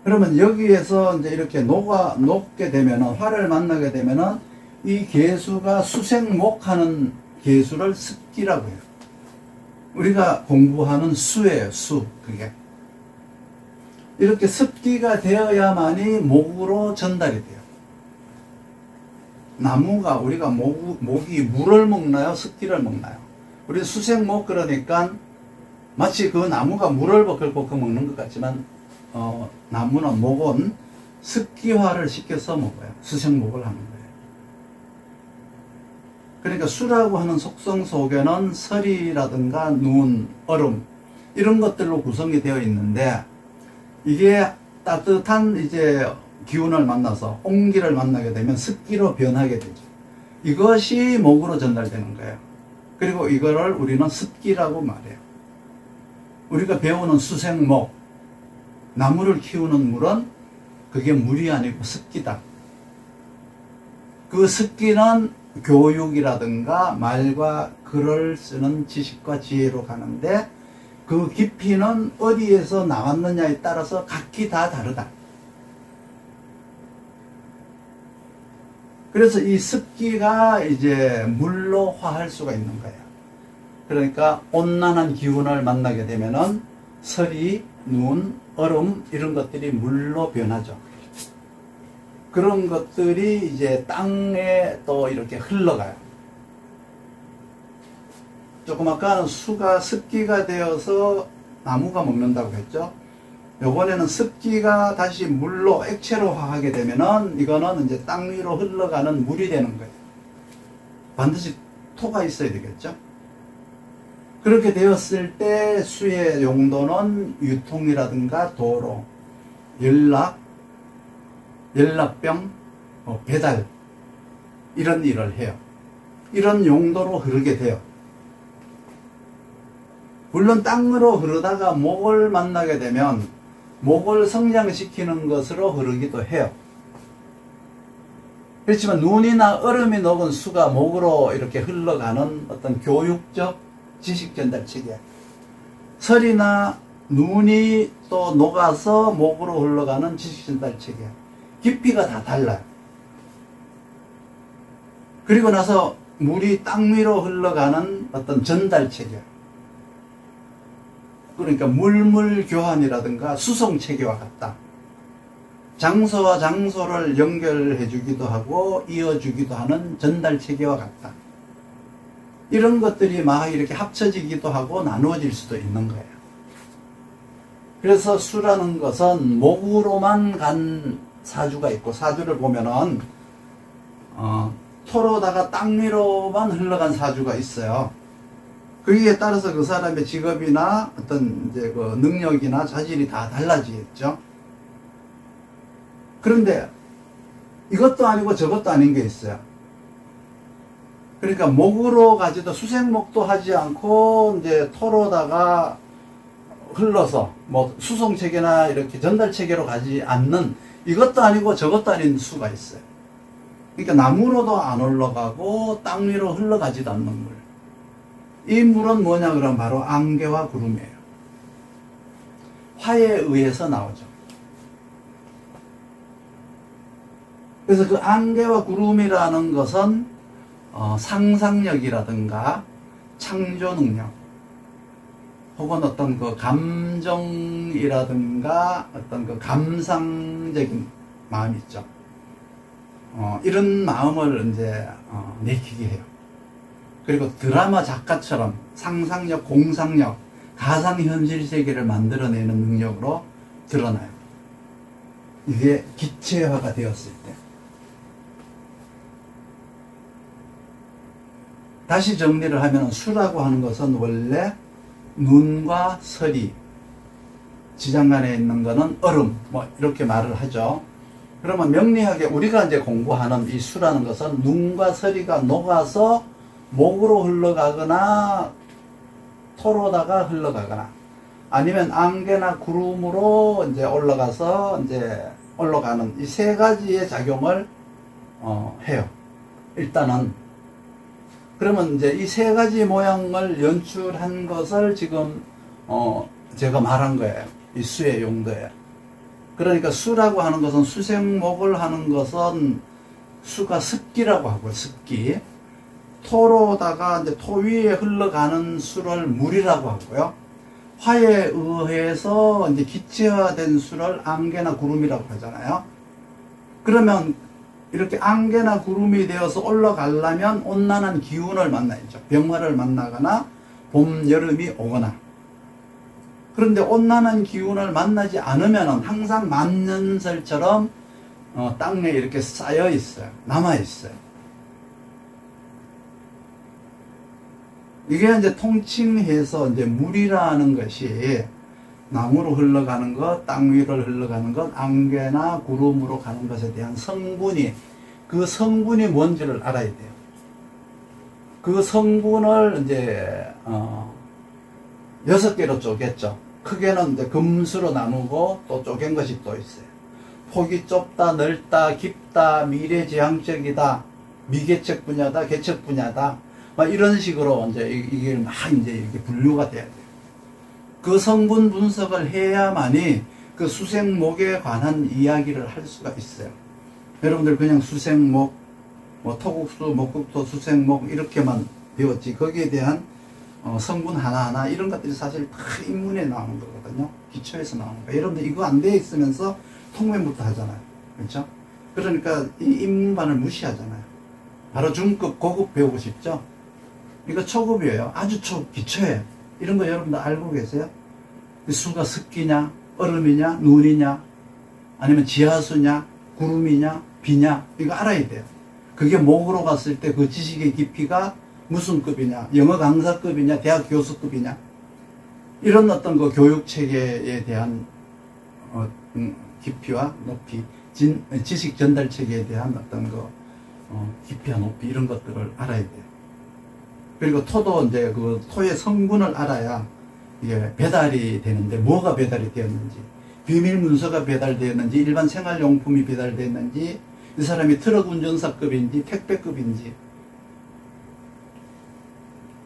그러면 여기에서 이제 이렇게 녹게 되면은 화를 만나게 되면은 이 개수가 수생목하는 개수를 습기라고 해요. 우리가 공부하는 수예요. 수. 그게 이렇게 습기가 되어야만이 목으로 전달이 돼요. 나무가 우리가 목이 물을 먹나요? 습기를 먹나요? 우리 수생목 그러니까 마치 그 나무가 물을 볶고 먹는 것 같지만 나무는 목은 습기화를 시켜서 먹어요. 수생목을 하는 거예요. 그러니까 수라고 하는 속성 속에는 설이라든가 눈, 얼음 이런 것들로 구성이 되어 있는데 이게 따뜻한 이제 기운을 만나서 온기를 만나게 되면 습기로 변하게 되죠. 이것이 목으로 전달되는 거예요. 그리고 이거를 우리는 습기라고 말해요. 우리가 배우는 수생목, 나무를 키우는 물은 그게 물이 아니고 습기다. 그 습기는 교육이라든가 말과 글을 쓰는 지식과 지혜로 가는데 그 깊이는 어디에서 나왔느냐에 따라서 각기 다 다르다. 그래서 이 습기가 이제 물로 화할 수가 있는 거예요. 그러니까 온난한 기운을 만나게 되면은 설이, 눈, 얼음 이런 것들이 물로 변하죠. 그런 것들이 이제 땅에 또 이렇게 흘러가요. 조금 아까는 수가 습기가 되어서 나무가 먹는다고 했죠. 요번에는 습기가 다시 물로 액체로 화하게 되면은 이거는 이제 땅 위로 흘러가는 물이 되는 거예요. 반드시 토가 있어야 되겠죠. 그렇게 되었을 때 수의 용도는 유통이라든가 도로, 연락병, 배달 이런 일을 해요. 이런 용도로 흐르게 돼요. 물론 땅으로 흐르다가 목을 만나게 되면 목을 성장시키는 것으로 흐르기도 해요. 그렇지만 눈이나 얼음이 녹은 수가 목으로 이렇게 흘러가는 어떤 교육적 지식 전달 체계, 설이나 눈이 또 녹아서 목으로 흘러가는 지식 전달 체계, 깊이가 다 달라요. 그리고 나서 물이 땅 위로 흘러가는 어떤 전달 체계, 그러니까 물물 교환이라든가 수송 체계와 같다. 장소와 장소를 연결해 주기도 하고 이어주기도 하는 전달 체계와 같다. 이런 것들이 막 이렇게 합쳐지기도 하고 나누어질 수도 있는 거예요. 그래서 수라는 것은 목으로만 간 사주가 있고, 사주를 보면은 토로다가 땅 위로만 흘러간 사주가 있어요. 거기에 따라서 그 사람의 직업이나 어떤 이제 그 능력이나 자질이 다 달라지겠죠. 그런데 이것도 아니고 저것도 아닌 게 있어요. 그러니까 목으로 가지도 수생목도 하지 않고 이제 토로다가 흘러서 뭐 수송체계나 이렇게 전달체계로 가지 않는, 이것도 아니고 저것도 아닌 수가 있어요. 그러니까 나무로도 안 올라가고 땅 위로 흘러가지도 않는 물. 이 물은 뭐냐 그러면 바로 안개와 구름이에요. 화에 의해서 나오죠. 그래서 그 안개와 구름이라는 것은 상상력이라든가 창조 능력, 혹은 어떤 그 감정이라든가 어떤 그 감상적인 마음이 있죠. 이런 마음을 이제 내키게 해요. 그리고 드라마 작가처럼 상상력, 공상력, 가상현실 세계를 만들어내는 능력으로 드러나요. 이게 기체화가 되었을 때. 다시 정리를 하면 수라고 하는 것은 원래 눈과 서리, 지장간에 있는 거는 얼음, 뭐 이렇게 말을 하죠. 그러면 명리학에 우리가 이제 공부하는 이 수라는 것은 눈과 서리가 녹아서 목으로 흘러가거나 토로다가 흘러가거나 아니면 안개나 구름으로 이제 올라가서 이제 올라가는 이 세 가지의 작용을 해요. 일단은. 그러면 이제 이 세 가지 모양을 연출한 것을 지금 제가 말한 거예요. 이 수의 용도예요. 그러니까 수라고 하는 것은 수생목을 하는 것은 수가 습기라고 하고요. 습기. 토로다가 이제 토 위에 흘러가는 수를 물이라고 하고요. 화에 의해서 이제 기체화된 수를 안개나 구름이라고 하잖아요. 그러면 이렇게 안개나 구름이 되어서 올라가려면 온난한 기운을 만나야죠. 병화를 만나거나 봄, 여름이 오거나. 그런데 온난한 기운을 만나지 않으면 항상 만년설처럼 땅에 이렇게 쌓여 있어요. 남아 있어요. 이게 이제 통칭해서 이제 물이라는 것이 나무로 흘러가는 것, 땅 위를 흘러가는 것, 안개나 구름으로 가는 것에 대한 성분이, 그 성분이 뭔지를 알아야 돼요. 그 성분을 이제 6개로 쪼갰죠. 크게는 이제 금수로 나누고 또 쪼갠 것이 또 있어요. 폭이 좁다, 넓다, 깊다, 미래지향적이다, 미개척 분야다, 개척 분야다, 막 이런 식으로 이제 이게 막 이제 이렇게 분류가 돼야 돼요. 그 성분 분석을 해야만이 그 수생목에 관한 이야기를 할 수가 있어요. 여러분들 그냥 수생목, 뭐 토국수, 목국토, 수생목 이렇게만 배웠지 거기에 대한 성분 하나하나 이런 것들이 사실 다 인문에 나오는 거거든요. 기초에서 나오는 거예요. 여러분들 이거 안 돼 있으면서 통면부터 하잖아요. 그렇죠? 그러니까 이 인문반을 무시하잖아요. 바로 중급, 고급 배우고 싶죠? 이거 초급이에요. 아주 기초예요. 이런 거 여러분들 알고 계세요? 수가 습기냐, 얼음이냐, 눈이냐, 아니면 지하수냐, 구름이냐, 비냐, 이거 알아야 돼요. 그게 목으로 갔을 때 그 지식의 깊이가 무슨 급이냐, 영어 강사급이냐, 대학 교수급이냐, 이런 어떤 그 교육 체계에 대한 깊이와 높이, 지식 전달 체계에 대한 어떤 그 깊이와 높이 이런 것들을 알아야 돼요. 그리고 토도 이제 그 토의 성분을 알아야 이게 배달이 되는데 뭐가 배달이 되었는지, 비밀 문서가 배달되었는지, 일반 생활용품이 배달되었는지, 이 사람이 트럭 운전사급인지, 택배급인지,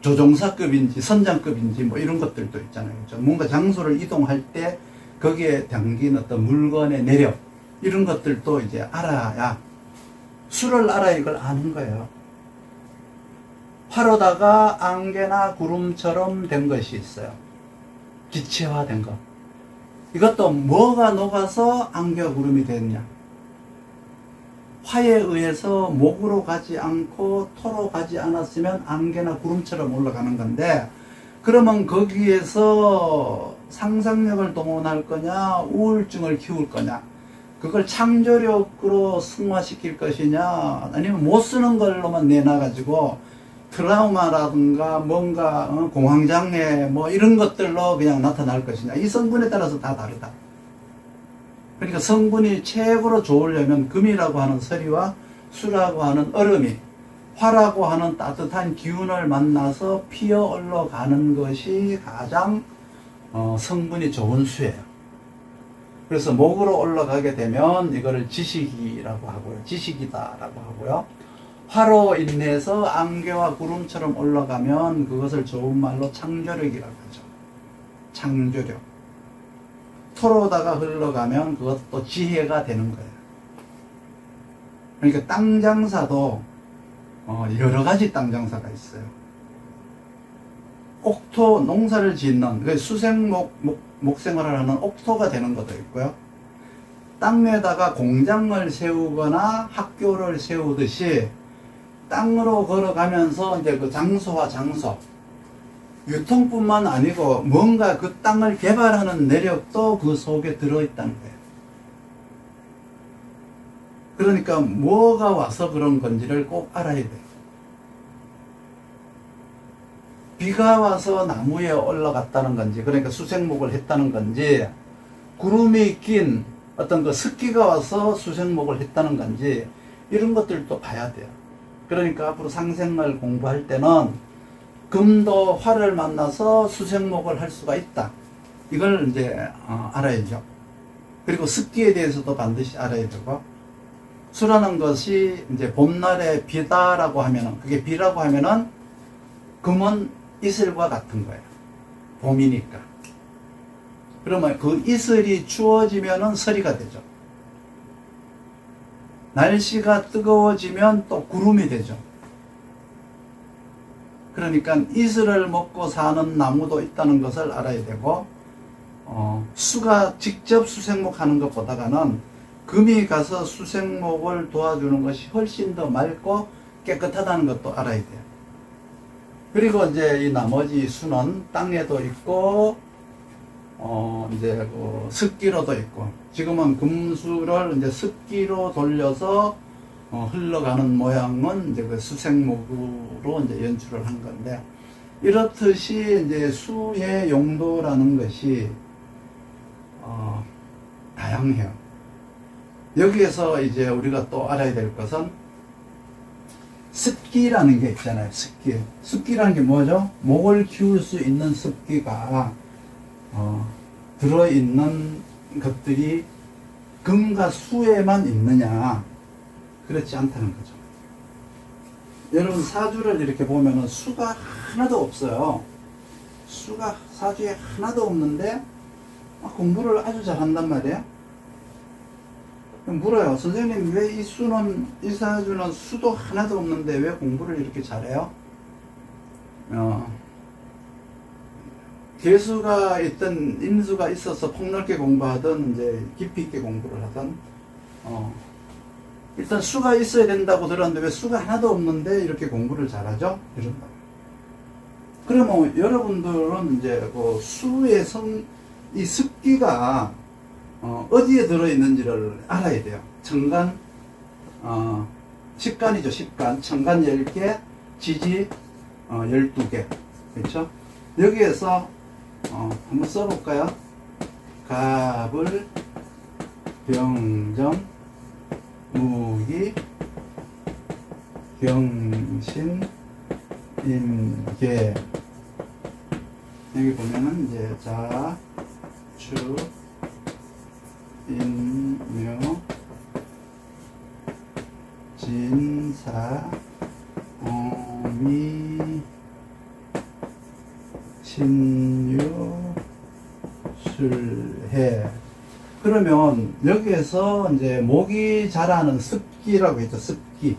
조종사급인지, 선장급인지, 뭐 이런 것들도 있잖아요. 그렇죠? 뭔가 장소를 이동할 때 거기에 담긴 어떤 물건의 내력, 이런 것들도 이제 알아야, 수를 알아야 이걸 아는 거예요. 화로다가 안개나 구름처럼 된 것이 있어요. 기체화된 것. 이것도 뭐가 녹아서 안개와 구름이 됐냐? 화에 의해서 목으로 가지 않고 토로 가지 않았으면 안개나 구름처럼 올라가는 건데, 그러면 거기에서 상상력을 동원할 거냐, 우울증을 키울 거냐, 그걸 창조력으로 승화시킬 것이냐, 아니면 못 쓰는 걸로만 내놔가지고 트라우마라든가 뭔가 공황장애 뭐 이런 것들로 그냥 나타날 것이냐. 이 성분에 따라서 다 다르다. 그러니까 성분이 최고로 좋으려면 금이라고 하는 서리와 수라고 하는 얼음이 화라고 하는 따뜻한 기운을 만나서 피어 올라가는 것이 가장 성분이 좋은 수예요. 그래서 목으로 올라가게 되면 이거를 지식이라고 하고요. 지식이다라고 하고요. 화로 인해서 안개와 구름처럼 올라가면 그것을 좋은 말로 창조력이라고 하죠. 창조력. 토로다가 흘러가면 그것도 지혜가 되는 거예요. 그러니까 땅 장사도 여러 가지 땅 장사가 있어요. 옥토, 농사를 짓는 목생활을 하는 옥토가 되는 것도 있고요. 땅에다가 공장을 세우거나 학교를 세우듯이 땅으로 걸어가면서 이제 그 장소와 장소, 유통뿐만 아니고 뭔가 그 땅을 개발하는 내력도 그 속에 들어있다는 거예요. 그러니까 뭐가 와서 그런 건지를 꼭 알아야 돼요. 비가 와서 나무에 올라갔다는 건지, 그러니까 수생목을 했다는 건지, 구름이 낀 어떤 그 습기가 와서 수생목을 했다는 건지, 이런 것들도 봐야 돼요. 그러니까 앞으로 상생을 공부할 때는 금도 화를 만나서 수생목을 할 수가 있다. 이걸 이제 알아야죠. 그리고 습기에 대해서도 반드시 알아야 되고, 수라는 것이 이제 봄날에 비다라고 하면은, 그게 비라고 하면은 금은 이슬과 같은 거예요. 봄이니까. 그러면 그 이슬이 추워지면은 서리가 되죠. 날씨가 뜨거워지면 또 구름이 되죠. 그러니까 이슬을 먹고 사는 나무도 있다는 것을 알아야 되고, 수가 직접 수생목하는 것보다는 금이 가서 수생목을 도와주는 것이 훨씬 더 맑고 깨끗하다는 것도 알아야 돼요. 그리고 이제 이 나머지 수는 땅에도 있고, 이제 그 습기로도 있고, 지금은 금수를 이제 습기로 돌려서 흘러가는 모양은 이제 그 수생목으로 이제 연출을 한 건데, 이렇듯이 이제 수의 용도라는 것이 다양해요. 여기에서 이제 우리가 또 알아야 될 것은 습기라는 게 있잖아요. 습기. 습기라는 게 뭐죠? 목을 키울 수 있는 습기가 들어있는 것들이 금과 수에만 있느냐? 그렇지 않다는 거죠. 여러분 사주를 이렇게 보면은 수가 하나도 없어요. 수가 사주에 하나도 없는데 공부를 아주 잘한단 말이에요. 물어요. 선생님 왜 이 수는, 이 사주는 수도 하나도 없는데 왜 공부를 이렇게 잘해요? 개수가 있든 임수가 있어서 폭넓게 공부하든 이제 깊이 있게 공부를 하든 일단 수가 있어야 된다고 들었는데 왜 수가 하나도 없는데 이렇게 공부를 잘하죠? 이런다. 그러면 여러분들은 이제 그 수의 이 습기가 어디에 들어있는지를 알아야 돼요. 천간, 식간이죠. 식간. 천간 10개, 지지 12개. 그렇죠? 여기에서 한번 써볼까요? 갑을, 병정, 무기, 경신, 임계. 여기 보면은 이제 자, 주, 인묘, 진사, 오미, 신유, 술해. 그러면 여기에서 이제 목이 자라는 습기라고 했죠. 습기.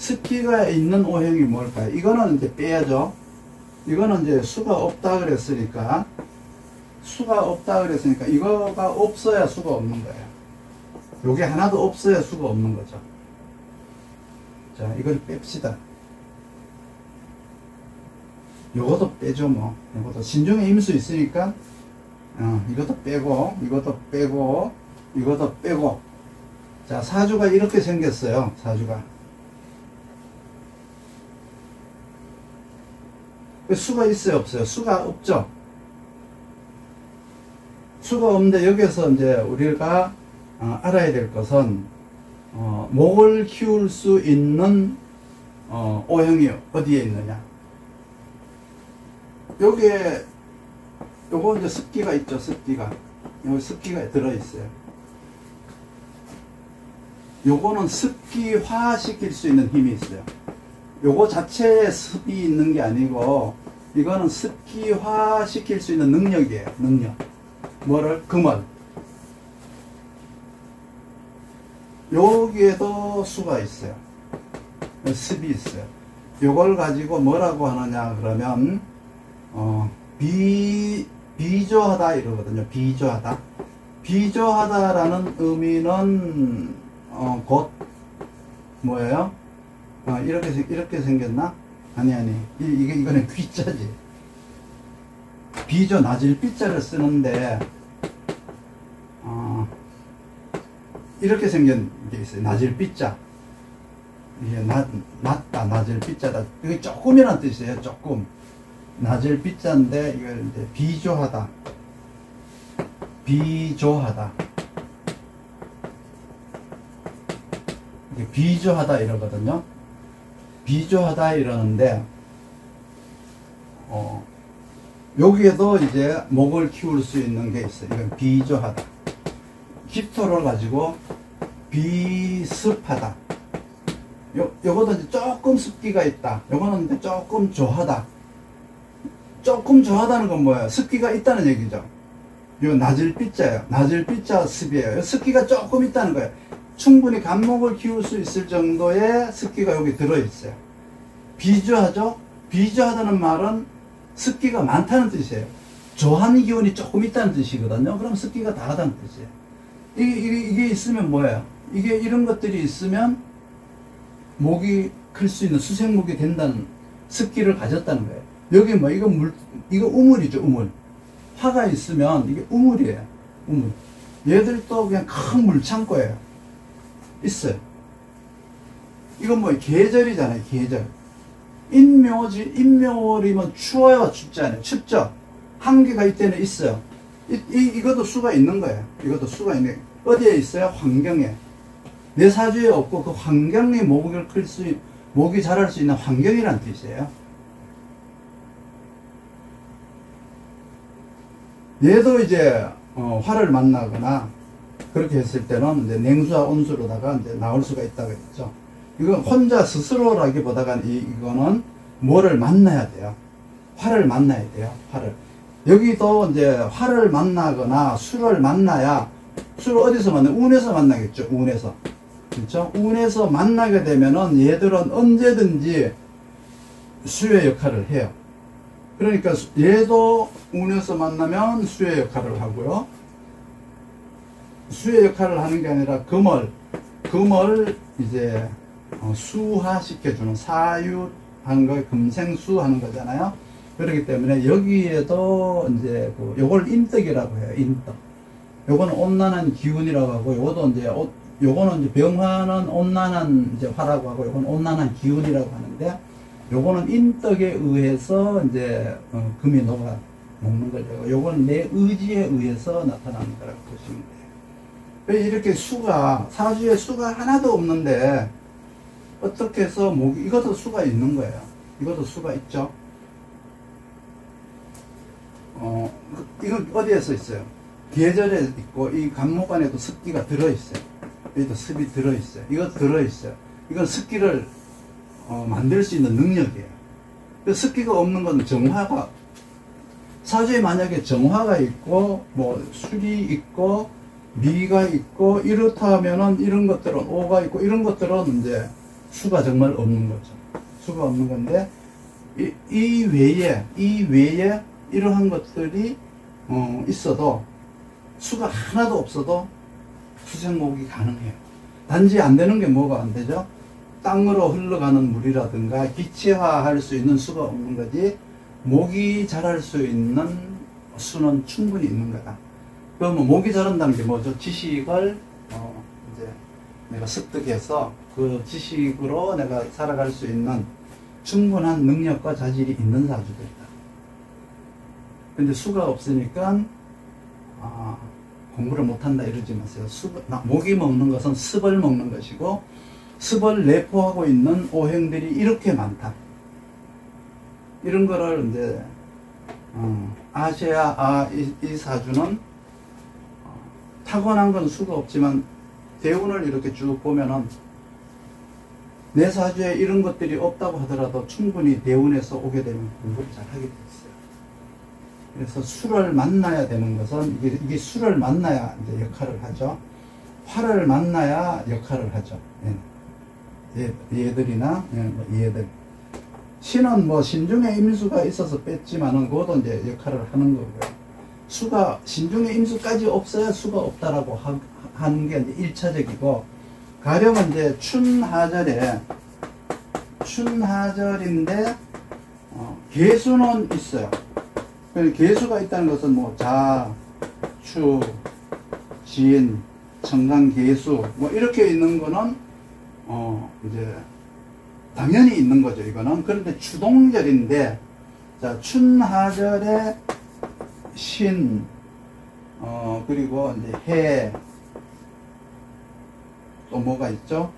습기가 있는 O형이 뭘까요? 이거는 이제 빼야죠. 이거는 이제 수가 없다 그랬으니까, 이거가 없어야 수가 없는 거예요. 요게 하나도 없어야 수가 없는 거죠. 자, 이걸 뺍시다. 요것도 빼죠, 뭐. 요것도 신중에 임수 있으니까, 이것도 빼고, 이것도 빼고, 이것도 빼고. 자, 사주가 이렇게 생겼어요, 사주가. 수가 있어요, 없어요? 수가 없죠? 수가 없는데 여기서 이제 우리가 알아야 될 것은, 목을 키울 수 있는, O형이 어디에 있느냐. 요게, 요거 이제 습기가 있죠, 습기가. 여기 습기가 들어있어요. 요거는 습기화 시킬 수 있는 힘이 있어요. 요거 자체에 습이 있는 게 아니고, 이거는 습기화 시킬 수 있는 능력이에요, 능력. 뭐를? 금을. 여기에도 수가 있어요. 습이 있어요. 요걸 가지고 뭐라고 하느냐, 그러면, 비조하다 이러거든요. 비조하다. 비조하다라는 의미는, 곧, 뭐예요? 이렇게 생겼나? 아니. 이거는 귀자지. 비조, 낮을 비자를 쓰는데, 이렇게 생긴 게 있어요. 낮을 비자. 이게 낮다, 낮을 비자다. 이게 조금이라는 뜻이에요. 조금. 낮을 비자인데, 이걸 이제 비조하다. 비조하다. 이게 비조하다 이러거든요. 비조하다 이러는데, 여기에도 이제 목을 키울 수 있는 게 있어요. 이건 비조하다. 기토를 가지고 비습하다. 요것도 이제 조금 습기가 있다. 요거는 이제 조금 조하다. 조금 조하다는 건 뭐예요? 습기가 있다는 얘기죠. 요 낮을 삐자예요. 낮을 삐자 습이에요. 습기가 조금 있다는 거예요. 충분히 간목을 키울 수 있을 정도의 습기가 여기 들어있어요. 비조하죠? 비조하다는 말은 습기가 많다는 뜻이에요. 조한 기운이 조금 있다는 뜻이거든요. 그럼 습기가 다하다는 뜻이에요. 이게 있으면 뭐예요? 이런 것들이 있으면 목이 클 수 있는 수생목이 된다는 습기를 가졌다는 거예요. 여기 뭐, 이거 우물이죠, 우물. 화가 있으면 이게 우물이에요, 우물. 얘들도 그냥 큰 물창고예요. 있어요. 이건 뭐, 계절이잖아요, 계절. 인묘월이면 추워요, 춥지 않아요? 춥죠? 한계가 이때는 있어요. 이것도 수가 있는 거예요. 이것도 수가 있는 거예요. 어디에 있어요? 환경에. 내 사주에 없고 그 환경이 목이 자랄 수 있는 환경이란 뜻이에요. 얘도 이제 화를 만나거나 그렇게 했을 때는 이제 냉수와 온수로다가 이제 나올 수가 있다고 했죠. 이건 혼자 스스로라기보다가 이거는 뭐를 만나야 돼요. 화를 만나야 돼요. 화를. 여기도 이제 화를 만나거나 수를 만나야, 수를 어디서 만나요? 운에서 만나겠죠. 운에서. 그렇죠? 운에서 만나게 되면은 얘들은 언제든지 수의 역할을 해요. 그러니까 얘도 운에서 만나면 수의 역할을 하고요. 수의 역할을 하는 게 아니라 금을 이제 수화시켜주는, 사유한 거, 금생수 하는 거잖아요. 그렇기 때문에 여기에도 이제 요걸 인덕이라고 해요. 인덕. 요거는 온난한 기운이라고 하고, 요거는 이제 병화는 온난한 이제 화라고 하고, 요건 온난한 기운이라고 하는데, 요거는 인덕에 의해서 이제 금이 녹아 먹는 거죠. 요건 내 의지에 의해서 나타나는 거라고 보시면 돼요. 이렇게 사주에 수가 하나도 없는데 어떻게 해서 이것도 수가 있는 거예요. 이것도 수가 있죠. 이건 어디에서 있어요? 계절에 있고, 이 간목 안에도 습기가 들어있어요. 여기도 습이 들어있어요. 이거 들어있어요. 이건 습기를 만들 수 있는 능력이에요. 습기가 없는 건 정화가, 사주에 만약에 정화가 있고, 뭐, 술이 있고, 미가 있고, 이렇다 하면은 이런 것들은, 오가 있고, 이런 것들은 이제 수가 정말 없는 거죠. 수가 없는 건데, 이 외에 이러한 것들이 있어도, 수가 하나도 없어도 수생목이 가능해요. 단지 안 되는 게 뭐가 안 되죠? 땅으로 흘러가는 물이라든가 기체화할 수 있는 수가 없는 거지, 목이 자랄 수 있는 수는 충분히 있는 거다. 그러면 목이 자란다는 게 뭐죠? 지식을 이제 내가 습득해서 그 지식으로 내가 살아갈 수 있는 충분한 능력과 자질이 있는 사주들이다. 근데 수가 없으니까 공부를 못한다 이러지 마세요. 목이 먹는 것은 습을 먹는 것이고, 습을 내포하고 있는 오행들이 이렇게 많다. 이런 거를 이제 아셔야 이 사주는 타고난 건 수가 없지만 대운을 이렇게 쭉 보면은 내 사주에 이런 것들이 없다고 하더라도 충분히 대운에서 오게 되면 공부를 잘 하게 돼 있어요. 그래서 수를 만나야 되는 것은 이게 수를 만나야 이제 역할을 하죠. 화를 만나야 역할을 하죠. 얘들이나 얘들. 신은 뭐 신중에 임수가 있어서 뺐지만은 그것도 이제 역할을 하는 거고요. 수가 신중에 임수까지 없어야 수가 없다라고 하는 게 이제 1차적이고, 가령은 이제 춘하절인데 계수는 있어요. 계수가 있다는 것은 뭐 자, 추, 진, 청강, 계수 뭐 이렇게 있는 거는 이제 당연히 있는 거죠. 이거는. 그런데 추동절인데, 자, 춘하절에 신, 그리고 이제 해, 또 뭐가 있죠?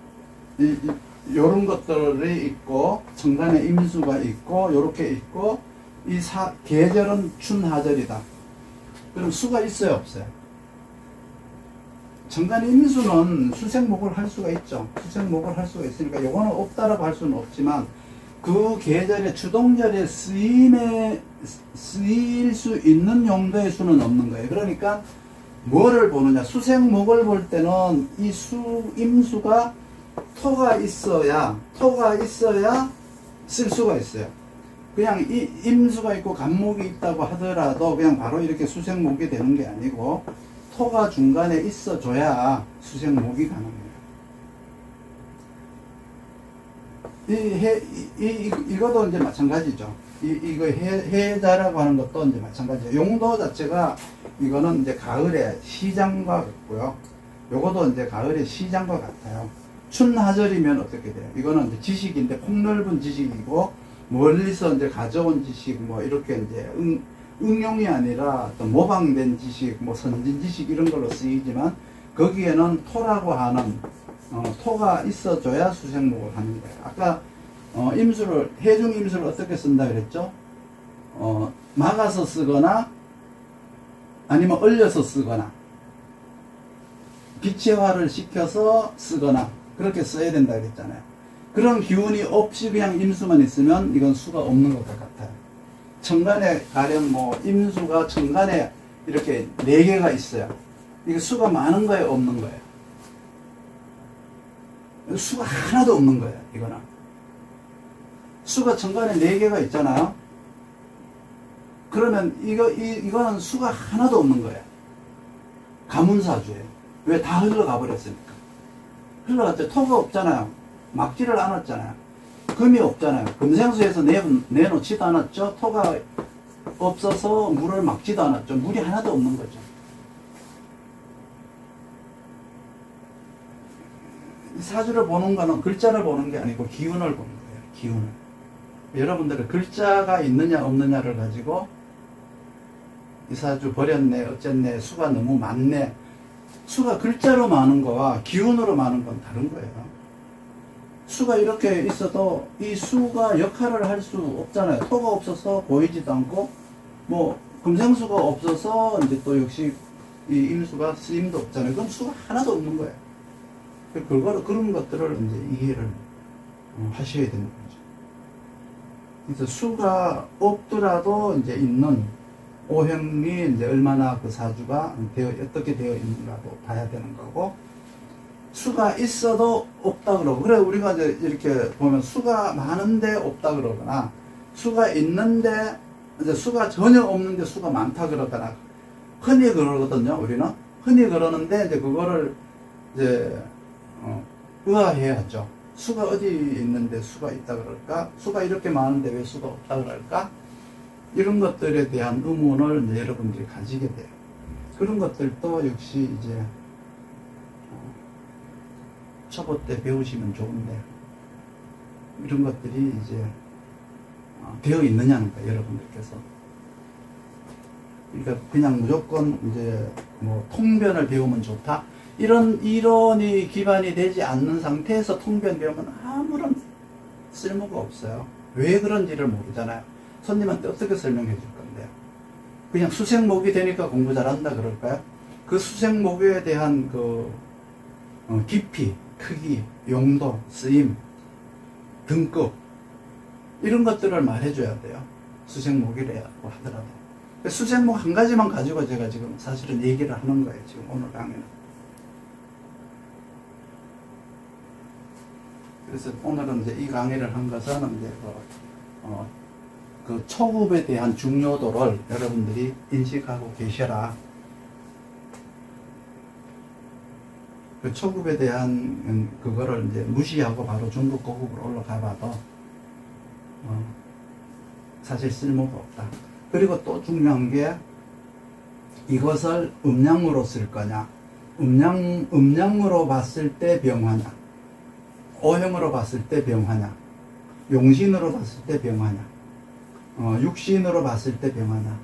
요런 것들이 있고, 청간에 임수가 있고, 요렇게 있고, 계절은 춘하절이다. 그럼 수가 있어요, 없어요? 정간의 임수는 수생목을 할 수가 있죠. 수생목을 할 수가 있으니까 요거는 없다라고 할 수는 없지만, 그 계절의 주동절에 쓰일 수 있는 용도의 수는 없는 거예요. 그러니까 뭐를 보느냐, 수생목을 볼 때는 이 임수가 토가 있어야 쓸 수가 있어요. 그냥 이 임수가 있고 간목이 있다고 하더라도 그냥 바로 이렇게 수생목이 되는 게 아니고, 토가 중간에 있어줘야 수생목이 가능해요. 이것도 이제 마찬가지죠. 이거 해자라고 하는 것도 이제 마찬가지예요. 용도 자체가 이거는 이제 가을의 시장과 같고요. 요것도 이제 가을의 시장과 같아요. 춘하절이면 어떻게 돼요? 이거는 이제 지식인데 폭넓은 지식이고, 멀리서 이제 가져온 지식, 뭐 이렇게 이제 응용이 아니라 또 모방된 지식, 뭐 선진 지식 이런 걸로 쓰이지만, 거기에는 토라고 하는 토가 있어줘야 수생목을 하는 거예요. 아까 해중 임수를 어떻게 쓴다 그랬죠? 막아서 쓰거나 아니면 얼려서 쓰거나 기체화를 시켜서 쓰거나 그렇게 써야 된다 그랬잖아요. 그런 기운이 없이 그냥 임수만 있으면 이건 수가 없는 것 같아요. 천간에 가령 뭐 임수가 천간에 이렇게 4개가 있어요. 이게 수가 많은 거예요, 없는 거예요? 수가 하나도 없는 거예요, 이거는. 수가 천간에 4개가 있잖아요. 그러면 이거는 수가 하나도 없는 거예요. 가문사주예요. 왜? 다 흘러가 버렸으니까. 흘러갔죠. 토가 없잖아요. 막지를 않았잖아요. 금이 없잖아요. 금생수에서 내놓지도 않았죠. 토가 없어서 물을 막지도 않았죠. 물이 하나도 없는 거죠. 사주를 보는 거는 글자를 보는 게 아니고 기운을 보는 거예요. 기운을. 여러분들은 글자가 있느냐 없느냐를 가지고 이 사주 버렸네, 어쨌네, 수가 너무 많네. 수가 글자로 많은 거와 기운으로 많은 건 다른 거예요. 수가 이렇게 있어도 이 수가 역할을 할 수 없잖아요. 토가 없어서 보이지도 않고, 뭐 금생수가 없어서 이제 또 역시 이 임수가 쓰임도 없잖아요. 그럼 수가 하나도 없는 거예요. 그런 것들을 이제 이해를 하셔야 되는 거죠. 그래서 수가 없더라도 이제 있는 오행이 이제 얼마나 그 사주가 어떻게 되어 있는가도 봐야 되는 거고, 수가 있어도 없다 그러고, 그래 우리가 이제 이렇게 보면 수가 많은데 없다 그러거나, 수가 있는데 이제 수가 전혀 없는데 수가 많다 그러거나, 흔히 그러거든요. 우리는 흔히 그러는데 이제 그거를 이제 의아해야죠. 수가 어디 있는데 수가 있다 그럴까? 수가 이렇게 많은데 왜 수가 없다 그럴까? 이런 것들에 대한 의문을 이제 여러분들이 가지게 돼요. 그런 것들도 역시 이제 초보 때 배우시면 좋은데, 이런 것들이 이제 되어 있느냐는 거예요, 여러분들께서. 그러니까 그냥 무조건 이제 뭐 통변을 배우면 좋다, 이런 이론이 기반이 되지 않는 상태에서 통변 배우면 아무런 쓸모가 없어요. 왜 그런지를 모르잖아요. 손님한테 어떻게 설명해 줄 건데요? 그냥 수생목이 되니까 공부 잘한다 그럴까요? 그 수생목에 대한 그 깊이, 크기, 용도, 쓰임, 등급, 이런 것들을 말해줘야 돼요. 수생목이라고 하더라도. 수생목 한 가지만 가지고 제가 지금 사실은 얘기를 하는 거예요, 지금 오늘 강의는. 그래서 오늘은 이제 이 강의를 한 것은 이제 그 초급에 대한 중요도를 여러분들이 인식하고 계셔라. 그 초급에 대한 그거를 이제 무시하고 바로 중급, 고급으로 올라가 봐도 사실 쓸모가 없다. 그리고 또 중요한 게, 이것을 음량으로 쓸 거냐, 음량으로 봤을 때 병화냐, 오형으로 봤을 때 병화냐, 용신으로 봤을 때 병화냐, 육신으로 봤을 때 병화냐,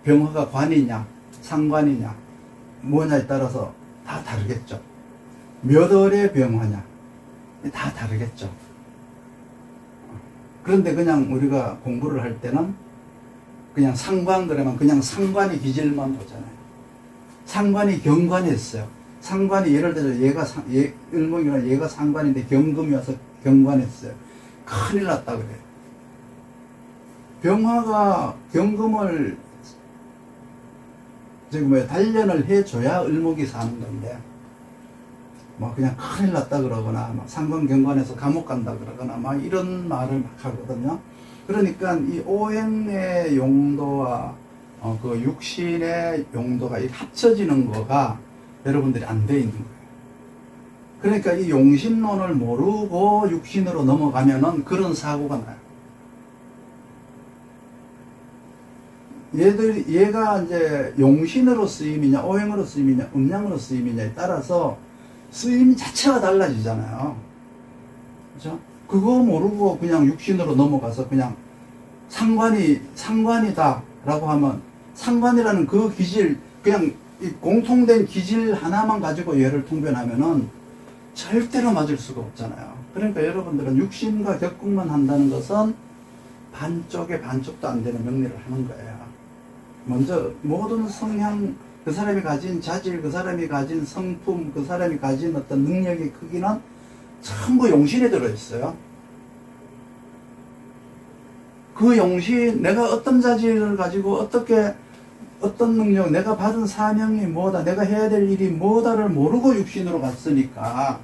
병화가 관이냐 상관이냐 뭐냐에 따라서 다 다르겠죠. 몇 월의 병화냐 다 다르겠죠. 그런데 그냥 우리가 공부를 할 때는 그냥 상관 그러면 그냥 상관이 기질만 보잖아요. 상관이 경관했어요. 상관이 예를 들어서 얘가 을목이나 얘가 상관인데 경금이 와서 경관했어요. 큰일 났다 그래요. 병화가 경금을 지금 단련을 해줘야 을목이 사는 건데, 뭐 그냥 큰일 났다 그러거나 막 상관경관에서 감옥 간다 그러거나 막 이런 말을 막 하거든요. 그러니까 이 오행의 용도와 그 육신의 용도가 합쳐지는 거가 여러분들이 안 돼 있는 거예요. 그러니까 이 용신론을 모르고 육신으로 넘어가면은 그런 사고가 나요. 얘가 이제 용신으로 쓰임이냐, 오행으로 쓰임이냐, 음양으로 쓰임이냐에 따라서 쓰임 자체가 달라지잖아요. 그죠? 그거 모르고 그냥 육신으로 넘어가서 그냥 상관이다 라고 하면, 상관이라는 그 기질, 그냥 이 공통된 기질 하나만 가지고 얘를 통변하면은 절대로 맞을 수가 없잖아요. 그러니까 여러분들은 육신과 격국만 한다는 것은 반쪽에 반쪽도 안 되는 명리를 하는 거예요. 먼저 모든 성향, 그 사람이 가진 자질, 그 사람이 가진 성품, 그 사람이 가진 어떤 능력의 크기는 전부 용신에 들어있어요. 그 용신, 내가 어떤 자질을 가지고 어떤 능력, 내가 받은 사명이 뭐다, 내가 해야 될 일이 뭐다를 모르고 육신으로 갔으니까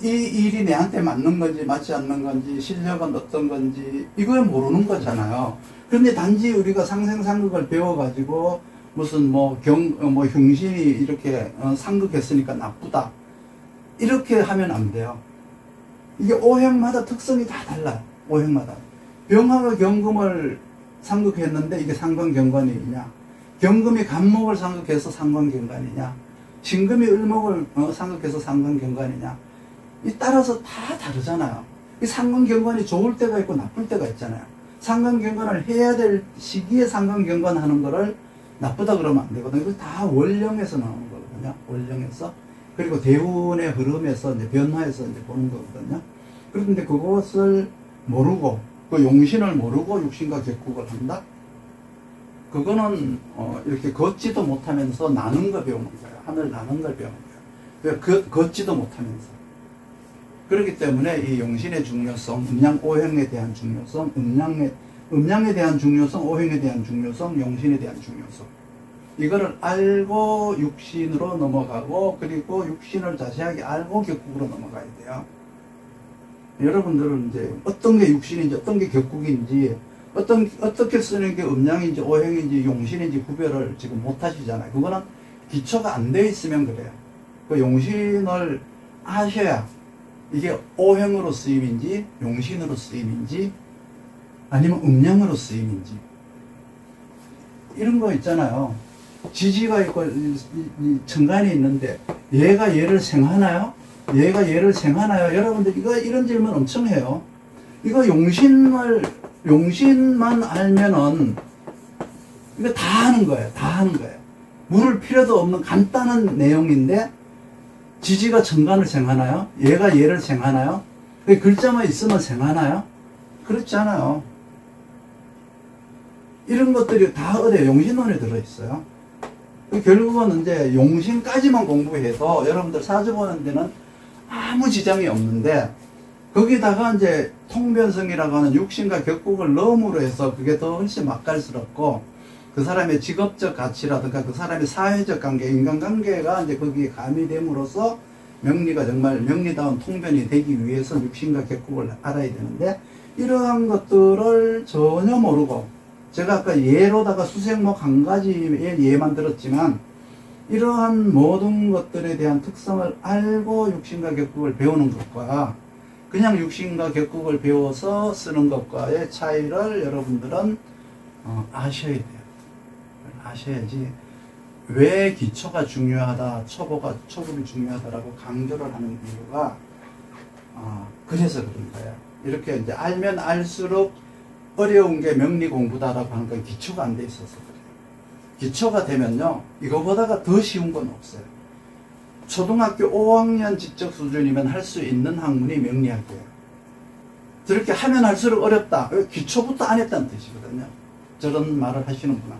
이 일이 내한테 맞는 건지 맞지 않는 건지, 실력은 어떤 건지 이걸 모르는 거잖아요. 그런데 단지 우리가 상생상극을 배워가지고 무슨 뭐 흉신이 이렇게 상극했으니까 나쁘다 이렇게 하면 안 돼요. 이게 오행마다 특성이 다 달라요. 오행마다. 병화가 경금을 상극했는데 이게 상관경관이냐, 경금이 간목을 상극해서 상관경관이냐, 신금이 을목을 상극해서 상관경관이냐, 이 따라서 다 다르잖아요. 이 상관경관이 좋을 때가 있고 나쁠 때가 있잖아요. 상관경관을 해야 될 시기에 상관경관 하는 거를 나쁘다 그러면 안 되거든요. 이거 다 원령에서 나오는 거거든요. 원령에서. 그리고 대운의 흐름에서 이제 변화해서 이제 보는 거거든요. 그런데 그것을 모르고, 그 용신을 모르고 육신과 격국을 한다? 그거는 이렇게 걷지도 못하면서 나는 거 배우는 거예요. 하늘 나는 걸 배우는 거예요. 걷지도 못하면서. 그렇기 때문에 이 용신의 중요성, 음양 오행에 대한 중요성, 음양에 대한 중요성, 오행에 대한 중요성, 용신에 대한 중요성, 이거를 알고 육신으로 넘어가고, 그리고 육신을 자세하게 알고 격국으로 넘어가야 돼요. 여러분들은 이제 어떤 게 육신인지 어떤 게 격국인지, 어떻게 쓰는 게 음양인지 오행인지 용신인지 구별을 지금 못 하시잖아요. 그거는 기초가 안 돼 있으면 그래요. 그 용신을 아셔야 이게 오행으로 쓰임인지 용신으로 쓰임인지 아니면 음양으로 쓰임인지, 이런 거 있잖아요. 지지가 있고 이 천간이 있는데 얘가 얘를 생하나요? 얘가 얘를 생하나요? 여러분들 이거 이런 질문 엄청 해요. 이거 용신만 알면은 이거 다 하는 거예요. 다 하는 거예요. 물을 필요도 없는 간단한 내용인데, 지지가 천간을 생하나요? 얘가 얘를 생하나요? 글자만 있으면 생하나요? 그렇지 않아요. 이런 것들이 다 어디에 용신론에 들어있어요. 결국은 이제 용신까지만 공부해도 여러분들 사주 보는 데는 아무 지장이 없는데, 거기다가 이제 통변성이라고 하는 육신과 격국을 넣음으로 해서 그게 더 훨씬 맛깔스럽고, 그 사람의 직업적 가치라든가 그 사람의 사회적 관계, 인간관계가 이제 거기에 가미됨으로써 명리가 정말 명리다운 통변이 되기 위해서 육신과 격국을 알아야 되는데, 이러한 것들을 전혀 모르고, 제가 아까 예로다가 수생목 한 가지의 예만 들었지만, 이러한 모든 것들에 대한 특성을 알고 육신과 격국을 배우는 것과 그냥 육신과 격국을 배워서 쓰는 것과의 차이를 여러분들은 아셔야 돼요. 아셔야지. 왜 기초가 중요하다, 초급이 중요하다라고 강조를 하는 이유가 그래서 그런 거예요. 이렇게 이제 알면 알수록 어려운 게 명리 공부다라고 하는 건 기초가 안 돼 있어서 그래요. 기초가 되면요, 이거보다가 더 쉬운 건 없어요. 초등학교 5학년 지적 수준이면 할 수 있는 학문이 명리학이에요. 저렇게 하면 할수록 어렵다. 기초부터 안 했다는 뜻이거든요. 저런 말을 하시는구나.